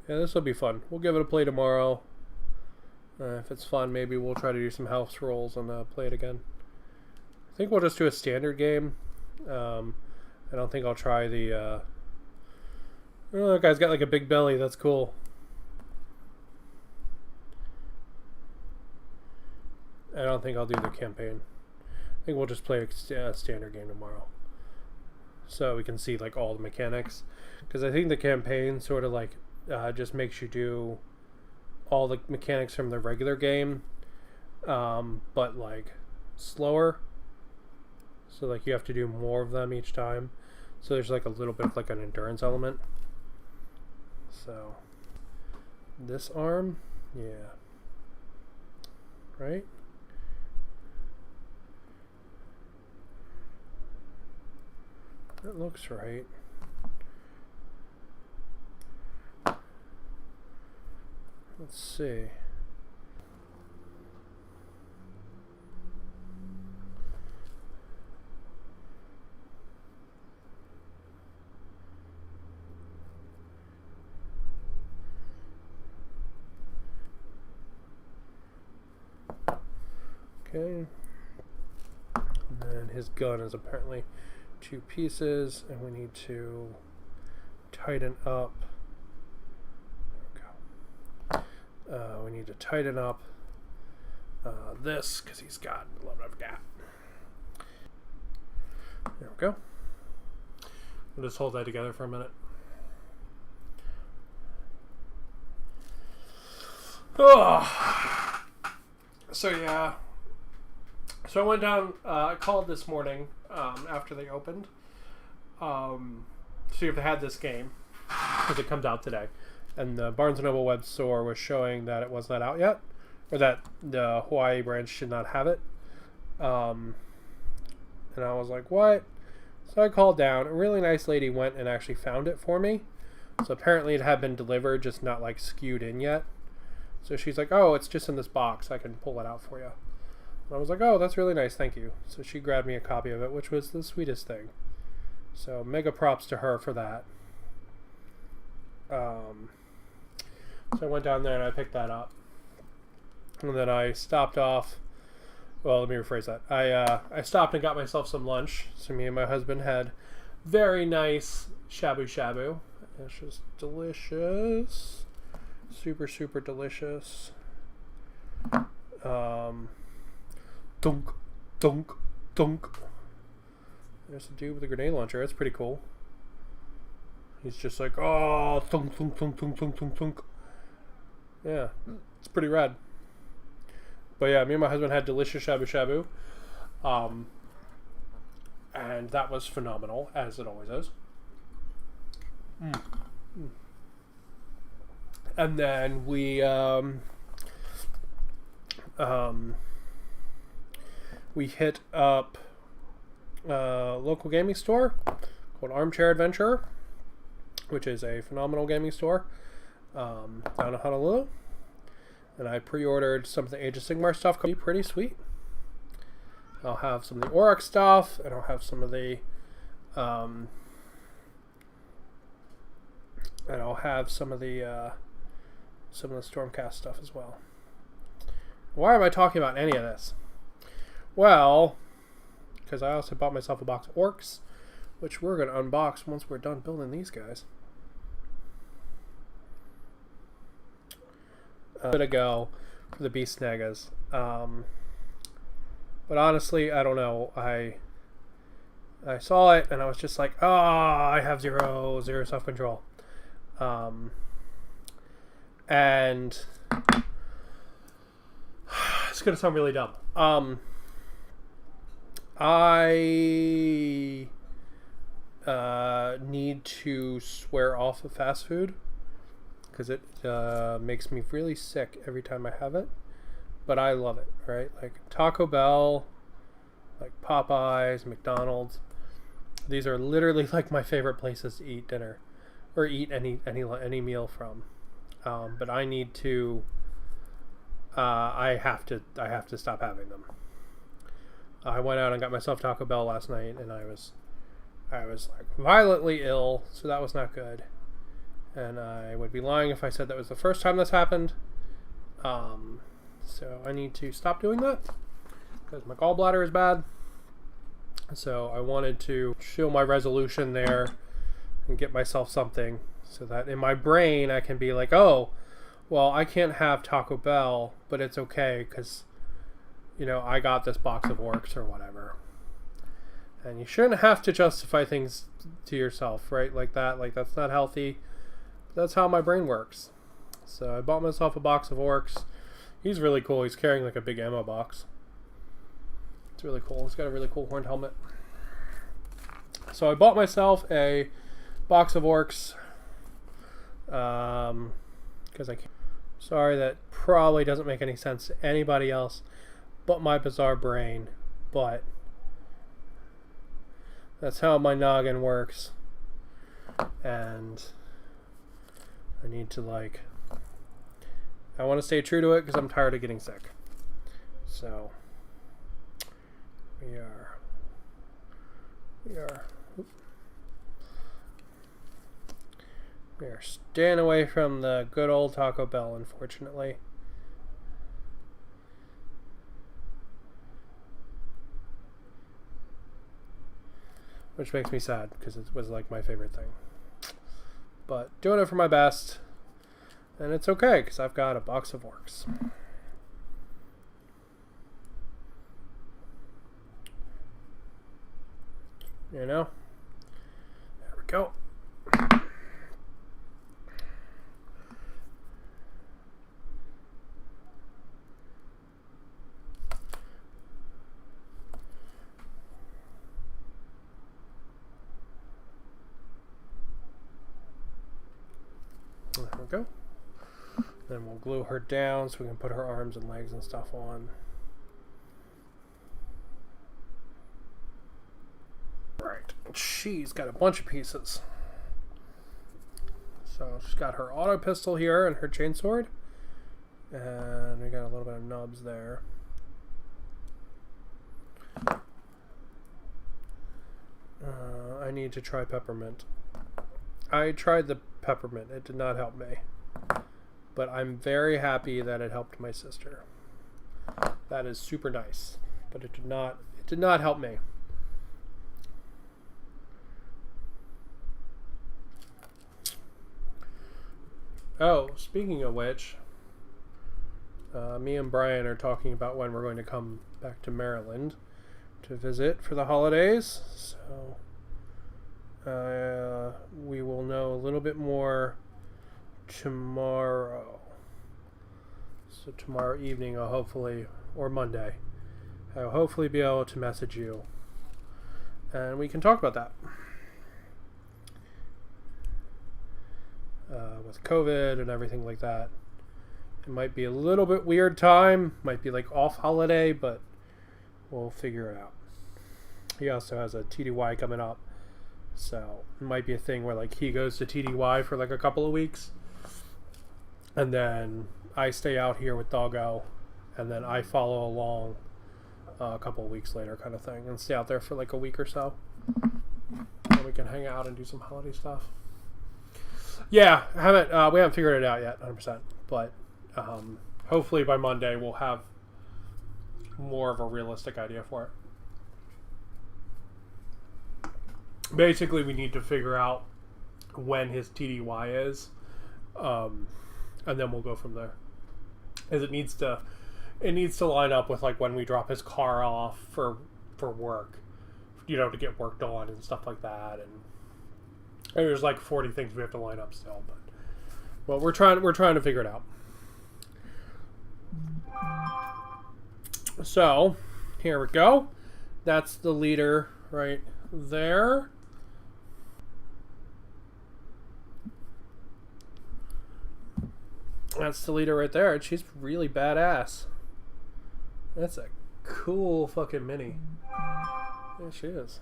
Yeah, this will be fun. We'll give it a play tomorrow. If it's fun, maybe we'll try to do some house rolls and play it again. I think we'll just do a standard game. I don't think I'll try the... Oh, that guy's got like a big belly. That's cool. I don't think I'll do the campaign. I think we'll just play a standard game tomorrow, so we can see like all the mechanics. Because I think the campaign sort of like just makes you do all the mechanics from the regular game, but like slower. So like you have to do more of them each time. So there's like a little bit of like an endurance element. So this arm, yeah, right? That looks right. Let's see. Okay. And then his gun is apparently 2 pieces, and we need to tighten up. There we go. We need to tighten up this because he's got a little bit of a gap. There we go. We'll just hold that together for a minute. Oh. So yeah. So I went down, I called this morning after they opened, see if they had this game, because it comes out today. And the Barnes & Noble web store was showing that it was not out yet, or that the Hawaii branch did not have it. And I was like, what? So I called down. A really nice lady went and actually found it for me. So apparently it had been delivered, just not like skewed in yet. So she's like, oh, it's just in this box. I can pull it out for you. And I was like, oh, that's really nice, thank you. So she grabbed me a copy of it, which was the sweetest thing. So mega props to her for that. So I went down there and I picked that up. And then I stopped off. Well, let me rephrase that. I stopped and got myself some lunch. So me and my husband had very nice shabu shabu. It's just delicious. Super, super delicious. Dunk, dunk, dunk. There's a dude with a grenade launcher. That's pretty cool. He's just like, oh, thunk, thunk, thunk, thunk, thunk, thunk, thunk. Yeah, it's pretty rad. But yeah, me and my husband had delicious shabu shabu. And that was phenomenal, as it always is. And then we hit up a local gaming store called Armchair Adventure, which is a phenomenal gaming store down in Honolulu. And I pre-ordered some of the Age of Sigmar stuff. Could be pretty sweet. I'll have some of the orks stuff, and I'll have some of the Stormcast stuff as well. Why am I talking about any of this? Well, because I also bought myself a box of orks, which we're going to unbox once we're done building these guys. A bit ago for the Beast Negas. But honestly, I don't know. I saw it and I was just like, oh, I have zero self-control. And it's going to sound really dumb. I need to swear off of fast food because it makes me really sick every time I have it. But I love it, right? Like Taco Bell, like Popeyes, McDonald's. These are literally like my favorite places to eat dinner or eat any meal from. But I need to. I have to stop having them. I went out and got myself Taco Bell last night, and I was like violently ill, so that was not good. And I would be lying if I said that was the first time this happened. So I need to stop doing that because my gallbladder is bad. So I wanted to show my resolution there and get myself something so that in my brain I can be like, oh, well, I can't have Taco Bell, but it's okay because, you know, I got this box of orks or whatever. And you shouldn't have to justify things to yourself, right? Like that. Like, that's not healthy. that's how my brain works. So I bought myself a box of orks. He's really cool. He's carrying like a big ammo box. It's really cool. He's got a really cool horned helmet. So I bought myself a box of orks. Because I can't. Sorry, that probably doesn't make any sense to anybody else but my bizarre brain. But that's how my noggin works. And I need to I want to stay true to it because I'm tired of getting sick. So we are staying away from the good old Taco Bell, unfortunately. Which makes me sad because it was like my favorite thing. But doing it for my best. And it's okay because I've got a box of orks. You know? There we go. There we go. Then we'll glue her down so we can put her arms and legs and stuff on. Right. She's got a bunch of pieces. So she's got her auto pistol here and her chainsword. And we got a little bit of nubs there. I need to try peppermint. I tried the peppermint. It did not help me. But I'm very happy that it helped my sister. That is super nice. But it did not help me. Oh, speaking of which, me and Brian are talking about when we're going to come back to Maryland to visit for the holidays. So we will know a little bit more tomorrow. So tomorrow evening I'll hopefully, or Monday, I'll hopefully be able to message you and we can talk about that. With COVID and everything like that, it might be a little bit weird time, might be like off holiday, but we'll figure it out. He also has a TDY coming up, so it might be a thing where like he goes to TDY for like a couple of weeks and then I stay out here with Doggo and then I follow along a couple of weeks later kind of thing and stay out there for like a week or so and we can hang out and do some holiday stuff. Yeah, we haven't figured it out yet 100%, but hopefully by Monday we'll have more of a realistic idea for it. Basically we need to figure out when his TDY is, and then we'll go from there. As it needs to line up with like when we drop his car off for work, you know, to get work done and stuff like that. And there's like 40 things we have to line up still, but we're trying to figure it out. So here we go. That's the leader right there. That's the leader right there, and she's really badass. That's a cool fucking mini. Yeah, she is.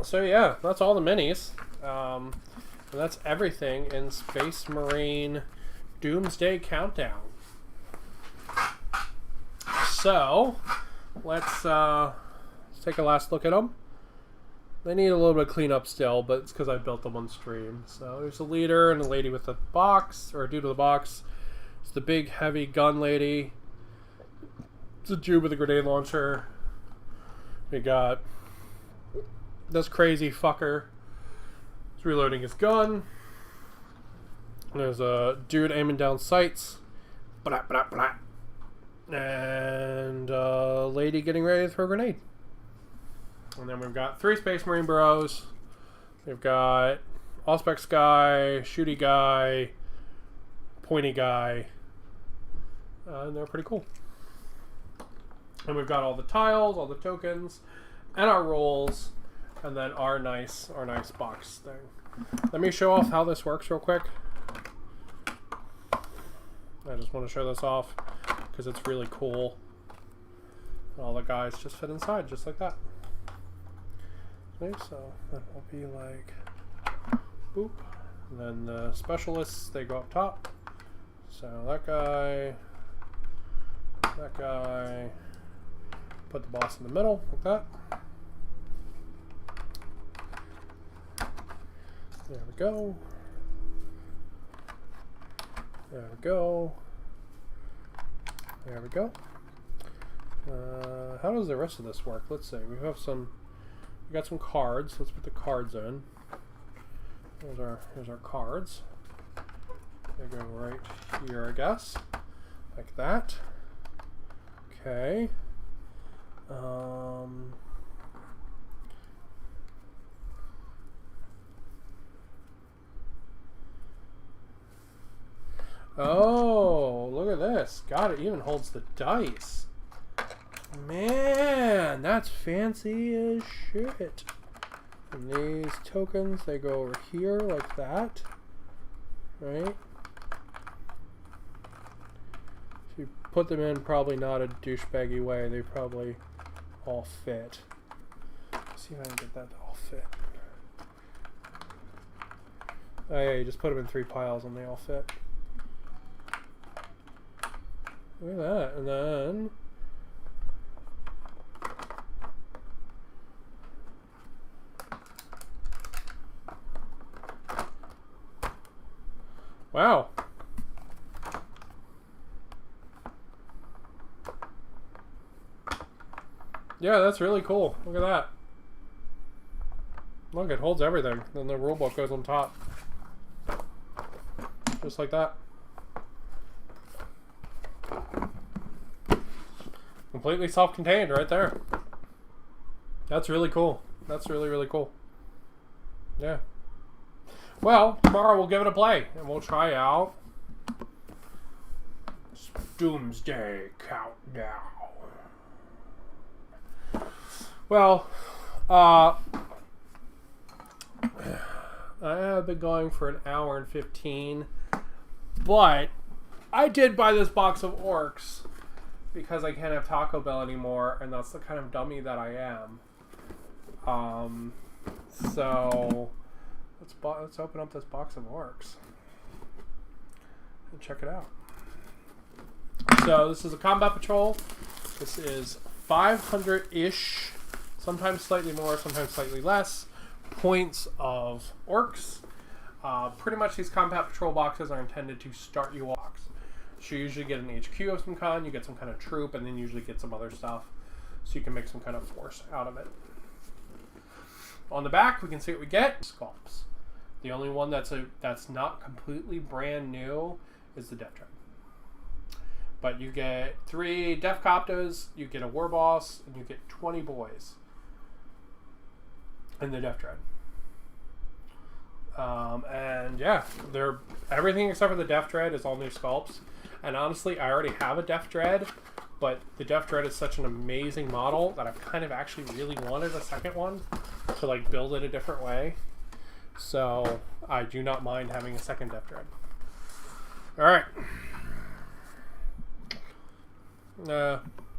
So yeah, that's all the minis. And that's everything in Space Marine Doomsday Countdown. So let's take a last look at them. They need a little bit of cleanup still, but it's because I built them on stream. So there's a leader and a lady with a box, or a dude with a box. It's the big heavy gun lady. It's a dude with a grenade launcher. We got this crazy fucker. He's reloading his gun. There's a dude aiming down sights. Blah, blah, blah. And a lady getting ready to throw a grenade. And then we've got 3 Space Marine bros. We've got Auspex guy, shooty guy, pointy guy. And they're pretty cool. And we've got all the tiles, all the tokens, and our rolls, and then our nice box thing. Let me show off how this works real quick. I just want to show this off because it's really cool. All the guys just fit inside just like that. Okay, so that will be like boop. And then the specialists, they go up top. So that guy, put the boss in the middle like that. There we go. There we go. There we go. How does the rest of this work? Let's see. We got some cards. Let's put the cards in. Here's our cards. They go right here, I guess. Like that. Okay. Oh, look at this. God, it even holds the dice. Man, that's fancy as shit. And these tokens, they go over here like that. Right? If you put them in probably not a douchebaggy way, they probably all fit. Let's see if I can get that to all fit. Oh yeah, you just put them in 3 piles and they all fit. Look at that. And then wow. Yeah, that's really cool. Look at that. Look, it holds everything. Then the rulebook goes on top. Just like that. Completely self-contained right there. That's really cool. That's really, really cool. Yeah. Well, tomorrow we'll give it a play, and we'll try out Doomsday Countdown. Well, I have been going for an hour and 15, but I did buy this box of orks because I can't have Taco Bell anymore, and that's the kind of dummy that I am. So let's open up this box of orks and check it out. So this is a combat patrol. This is 500-ish, sometimes slightly more, sometimes slightly less, points of orks. Pretty much these combat patrol boxes are intended to start you off. So you usually get an HQ of some kind, you get some kind of troop, and then usually get some other stuff. So you can make some kind of force out of it. On the back, we can see what we get. Sculpts. The only one that's not completely brand new is the Death Dread. But you get 3 Death Coptas, you get a War Boss, and you get 20 boys in the Death Dread. And yeah, they're everything except for the Death Dread is all new sculpts. And honestly, I already have a Death Dread, but the Death Dread is such an amazing model that I've kind of actually really wanted a second one to like build it a different way. So I do not mind having a second Death Dread. All right,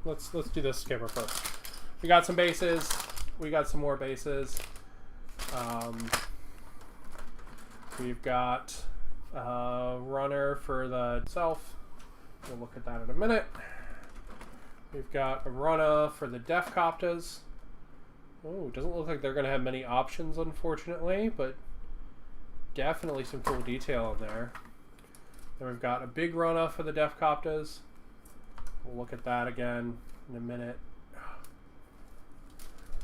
let's do this skipper first. We got some bases. We got some more bases. We've got a runner for the self. We'll look at that in a minute. We've got a runner for the Death Coptas. Oh, doesn't look like they're going to have many options, unfortunately, but definitely some cool detail in there. Then we've got a big runner for the Death Coptas. We'll look at that again in a minute. There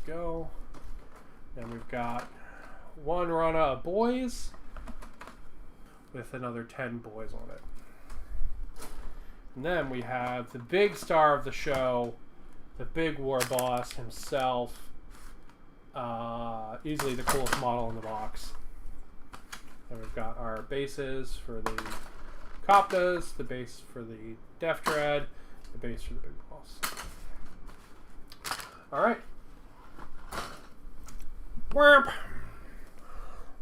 we go. Then we've got one runner of boys with another 10 boys on it. And then we have the big star of the show, the big war boss himself. Easily the coolest model in the box. And we've got our bases for the Coptas, the base for the Death Dread, the base for the Big Boss. Alright.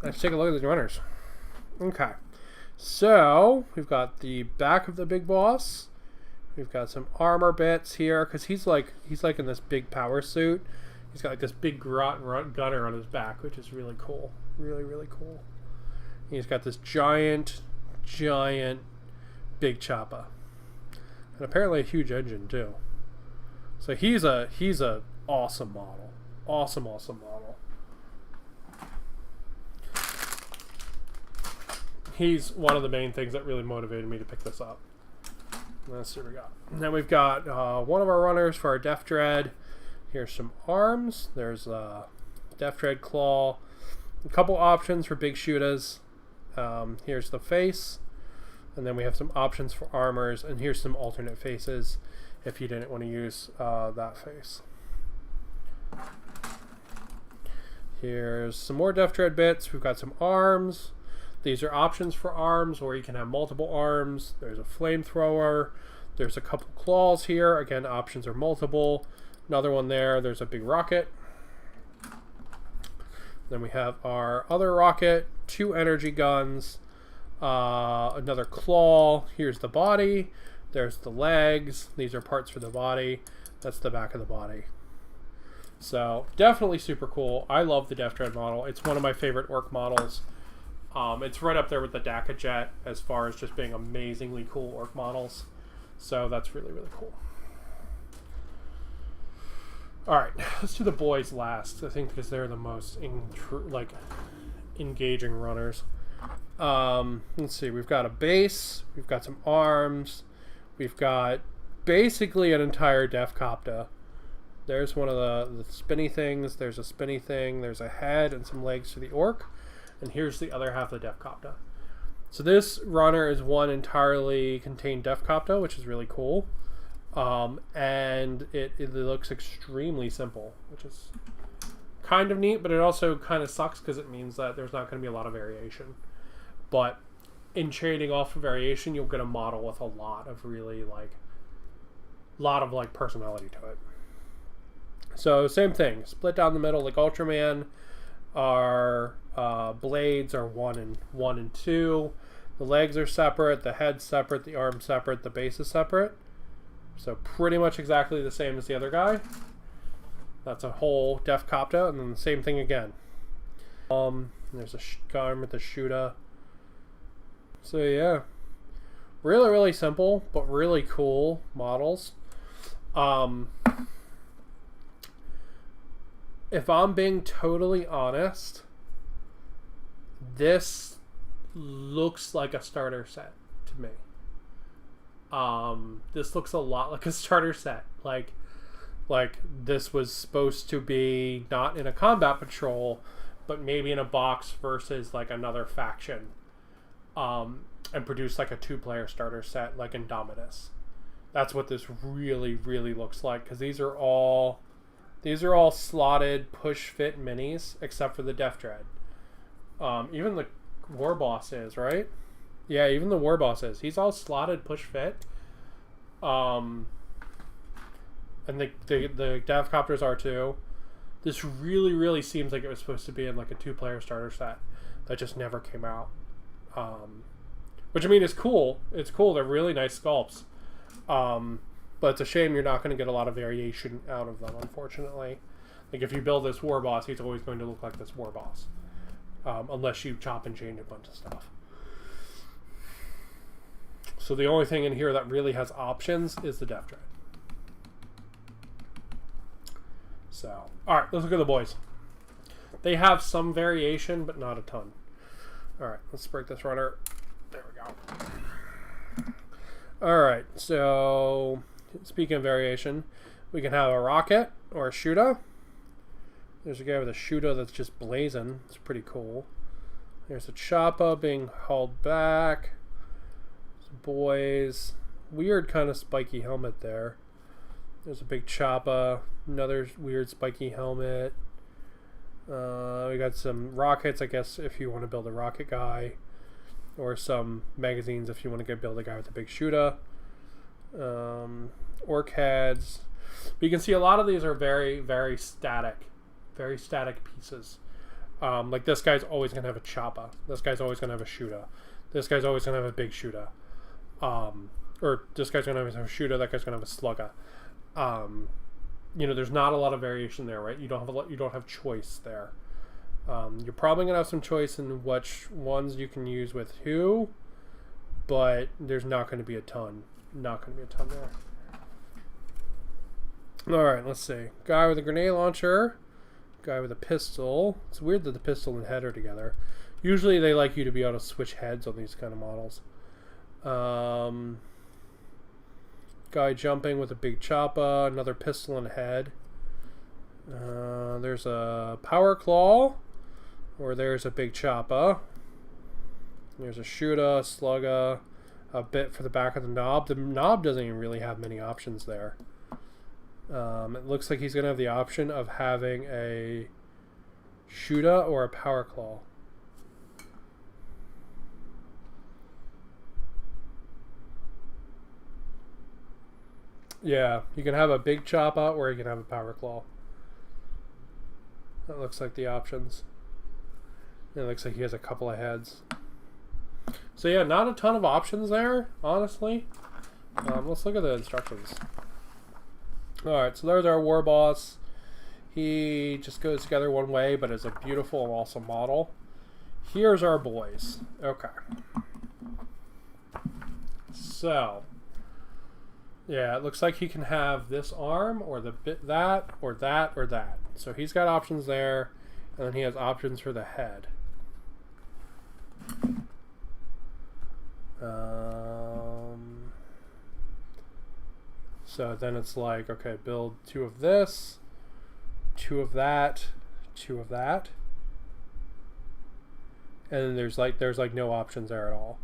Let's take a look at these runners. Okay. So, we've got the back of the Big Boss. We've got some armor bits here, because he's like in this big power suit. He's got like this big gunner on his back, which is really cool. Really, really cool. He's got this giant big chopper. And apparently a huge engine too. So he's a awesome model. Awesome model. He's one of the main things that really motivated me to pick this up. Let's see what we got. Then we've got one of our runners for our Death Dread. Here's some arms. There's Death Dread Claw. A couple options for big shooters. Here's the face. And then we have some options for armors. And here's some alternate faces if you didn't want to use that face. Here's some more Death Dread bits. We've got some arms. These are options for arms, or you can have multiple arms. There's a flamethrower. There's a couple claws here. Again, options are multiple. Another one there. There's a big rocket. Then we have our other rocket, 2 energy guns, another claw. Here's the body. There's the legs. These are parts for the body. That's the back of the body. So definitely super cool. I love the Death Dread model. It's one of my favorite orc models. It's right up there with the Daka Jet as far as just being amazingly cool orc models. So that's really, really cool. Alright, let's do the boys last. I think because they're the most engaging runners. Let's see, we've got a base, we've got some arms, we've got basically an entire Def Copta. There's one of the spinny things, there's a spinny thing, there's a head and some legs for the orc. And here's the other half of the Def Copta. So this runner is one entirely contained Def Copta, which is really cool. And it looks extremely simple, which is kind of neat, but it also kind of sucks because it means that there's not going to be a lot of variation. But in trading off of variation, you'll get a model with a lot of really personality to it. So same thing, split down the middle like Ultraman. Our blades are 1 and 2. The legs are separate, the head's separate, the arm's separate, the base is separate. So pretty much exactly the same as the other guy. That's a whole Def Copta, and then the same thing again. There's a gun with the shooter. So yeah, really, really simple, but really cool models. If I'm being totally honest, this looks like a starter set to me. This looks a lot like a starter set. Like this was supposed to be not in a combat patrol, but maybe in a box versus like another faction. And produce like a 2-player starter set like Indomitus. That's what this really, really looks like, because these are all slotted push fit minis except for the Death Dread. Even the War Boss is, right? Yeah, even the War Boss is. He's all slotted push fit. And the Death Copters are too. This really, really seems like it was supposed to be in like a 2-player starter set that just never came out. Which I mean is cool. It's cool. They're really nice sculpts. But it's a shame you're not going to get a lot of variation out of them, unfortunately. Like if you build this War Boss, he's always going to look like this War Boss. Unless you chop and change a bunch of stuff. So the only thing in here that really has options is the Death Dread. So, alright, let's look at the boys. They have some variation, but not a ton. Alright, let's break this runner. There we go. Alright, so speaking of variation, we can have a rocket or a shooter. There's a guy with a shooter that's just blazing. It's pretty cool. There's a chopper being hauled back. Some boys. Weird kind of spiky helmet there. There's a big chopper. Another weird spiky helmet. We We got some rockets, I guess, if you want to build a rocket guy, or some magazines if you want to build a guy with a big shooter. Orc heads. But you can see a lot of these are very, very static pieces. Like this guy's always going to have a chopper. This guy's always going to have a shooter. This guy's always going to have a big shooter. Or this guy's going to have a shooter, that guy's going to have a slugger. You know, there's not a lot of variation there, right? You don't have choice there. You're probably going to have some choice in which ones you can use with who, but there's not going to be a ton. Not going to be a ton there. Alright, let's see. Guy with a grenade launcher. Guy with a pistol. It's weird that the pistol and head are together. Usually they like you to be able to switch heads on these kind of models. Guy jumping with a big chopper. Another pistol and head. There's a power claw. Or there's a big chopper. There's a shooter, a slugger, a bit for the back of the knob. The knob doesn't even really have many options there. It looks like he's going to have the option of having a shooter or a power claw. Yeah, you can have a big chopper or you can have a power claw. That looks like the options. It looks like he has a couple of heads. So yeah, not a ton of options there, honestly. Let's look at the instructions. Alright, so there's our war boss. He just goes together one way, but is a beautiful and awesome model. Here's our boys. Okay. So, yeah, it looks like he can have this arm, or the bit that, or that, or that. So he's got options there, and then he has options for the head. So then it's like, okay, build 2 of this, 2 of that, 2 of that. And then there's like no options there at all.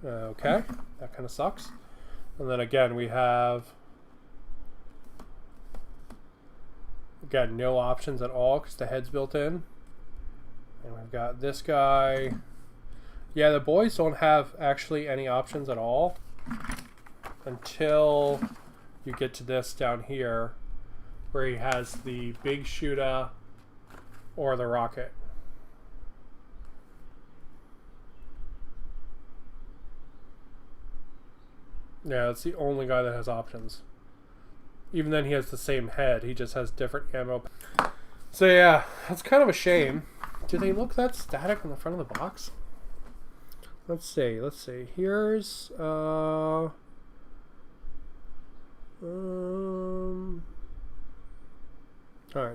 Okay, that kind of sucks. And then again, we have, again, no options at all because the head's built in. And we've got this guy. Yeah, the boys don't have actually any options at all until you get to this down here where he has the big shooter or the rocket. Yeah, that's the only guy that has options. Even then he has the same head, he just has different ammo. So yeah, that's kind of a shame. Do they look that static on the front of the box? Let's see. Here's alright,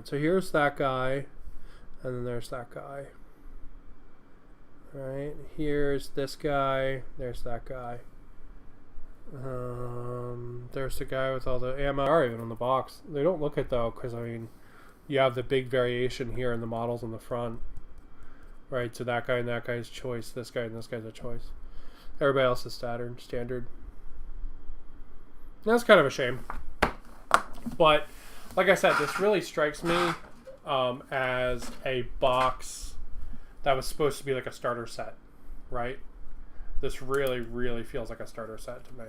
so here's that guy, and then there's that guy. Alright, here's this guy, there's that guy. There's the guy with all the ammo. Are even on the box. They don't look it though, because I mean, you have the big variation here in the models on the front. Right, so that guy and that guy's choice. This guy and this guy's a choice. Everybody else is standard. That's kind of a shame. But, like I said, this really strikes me as a box that was supposed to be like a starter set, right? This really, really feels like a starter set to me.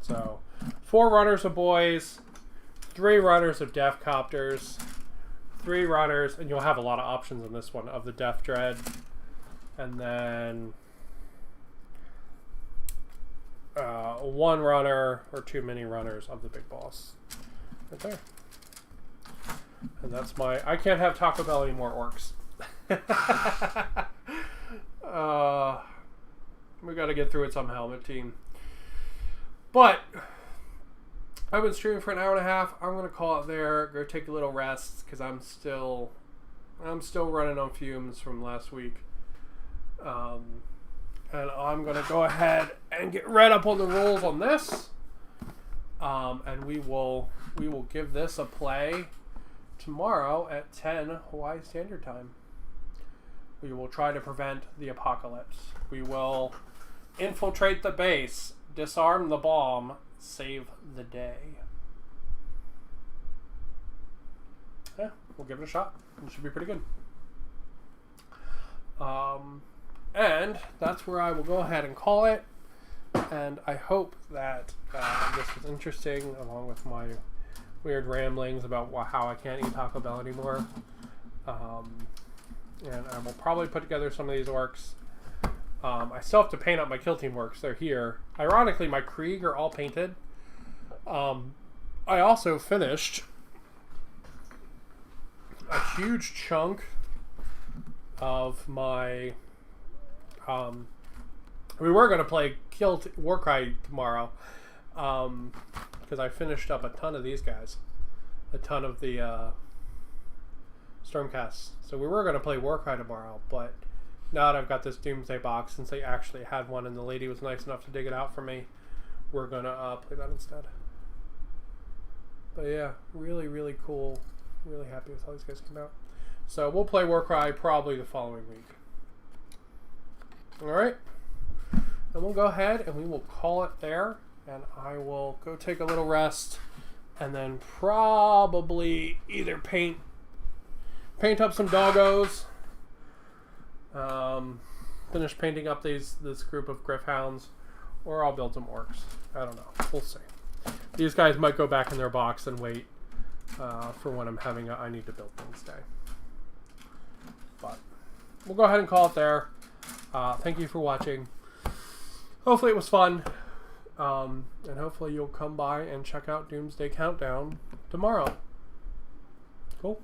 So, 4 runners of boys, 3 runners of death copters, 3 runners, and you'll have a lot of options in this one of the Death Dread, and then 1 runner or 2 mini runners of the big boss. Right there. And that's my. I can't have Taco Bell anymore, orcs. We got to get through it somehow, my team. But I've been streaming for an hour and a half. I'm gonna call it there. Go take a little rest because I'm still running on fumes from last week. And I'm gonna go ahead and get right up on the rules on this. And we will give this a play tomorrow at 10 Hawaii Standard Time. We will try to prevent the apocalypse. We will infiltrate the base, disarm the bomb, save the day. yeah, we'll give it a shot. It should be pretty good. And that's where I will go ahead and call it. And I hope that this was interesting, along with my weird ramblings about how I can't eat Taco Bell anymore. And I will probably put together some of these orcs. I still have to paint up my kill team orcs. They're here. Ironically, my Krieg are all painted. I also finished a huge chunk of my... we were going to play Warcry tomorrow, because I finished up a ton of these guys. A ton of the Stormcasts. So we were going to play Warcry tomorrow, but now that I've got this Doomsday box, since they actually had one and the lady was nice enough to dig it out for me, we're going to play that instead. But yeah, really, really cool. Really happy with how these guys came out. So we'll play Warcry probably the following week. Alright. And we'll go ahead and we will call it there. And I will go take a little rest. And then probably either paint up some doggos. Finish painting up this group of Griffhounds. Or I'll build some orcs. I don't know. We'll see. These guys might go back in their box and wait for when I'm having I need to build things day. But we'll go ahead and call it there. Thank you for watching. Hopefully it was fun. And hopefully you'll come by and check out Doomsday Countdown tomorrow. Cool.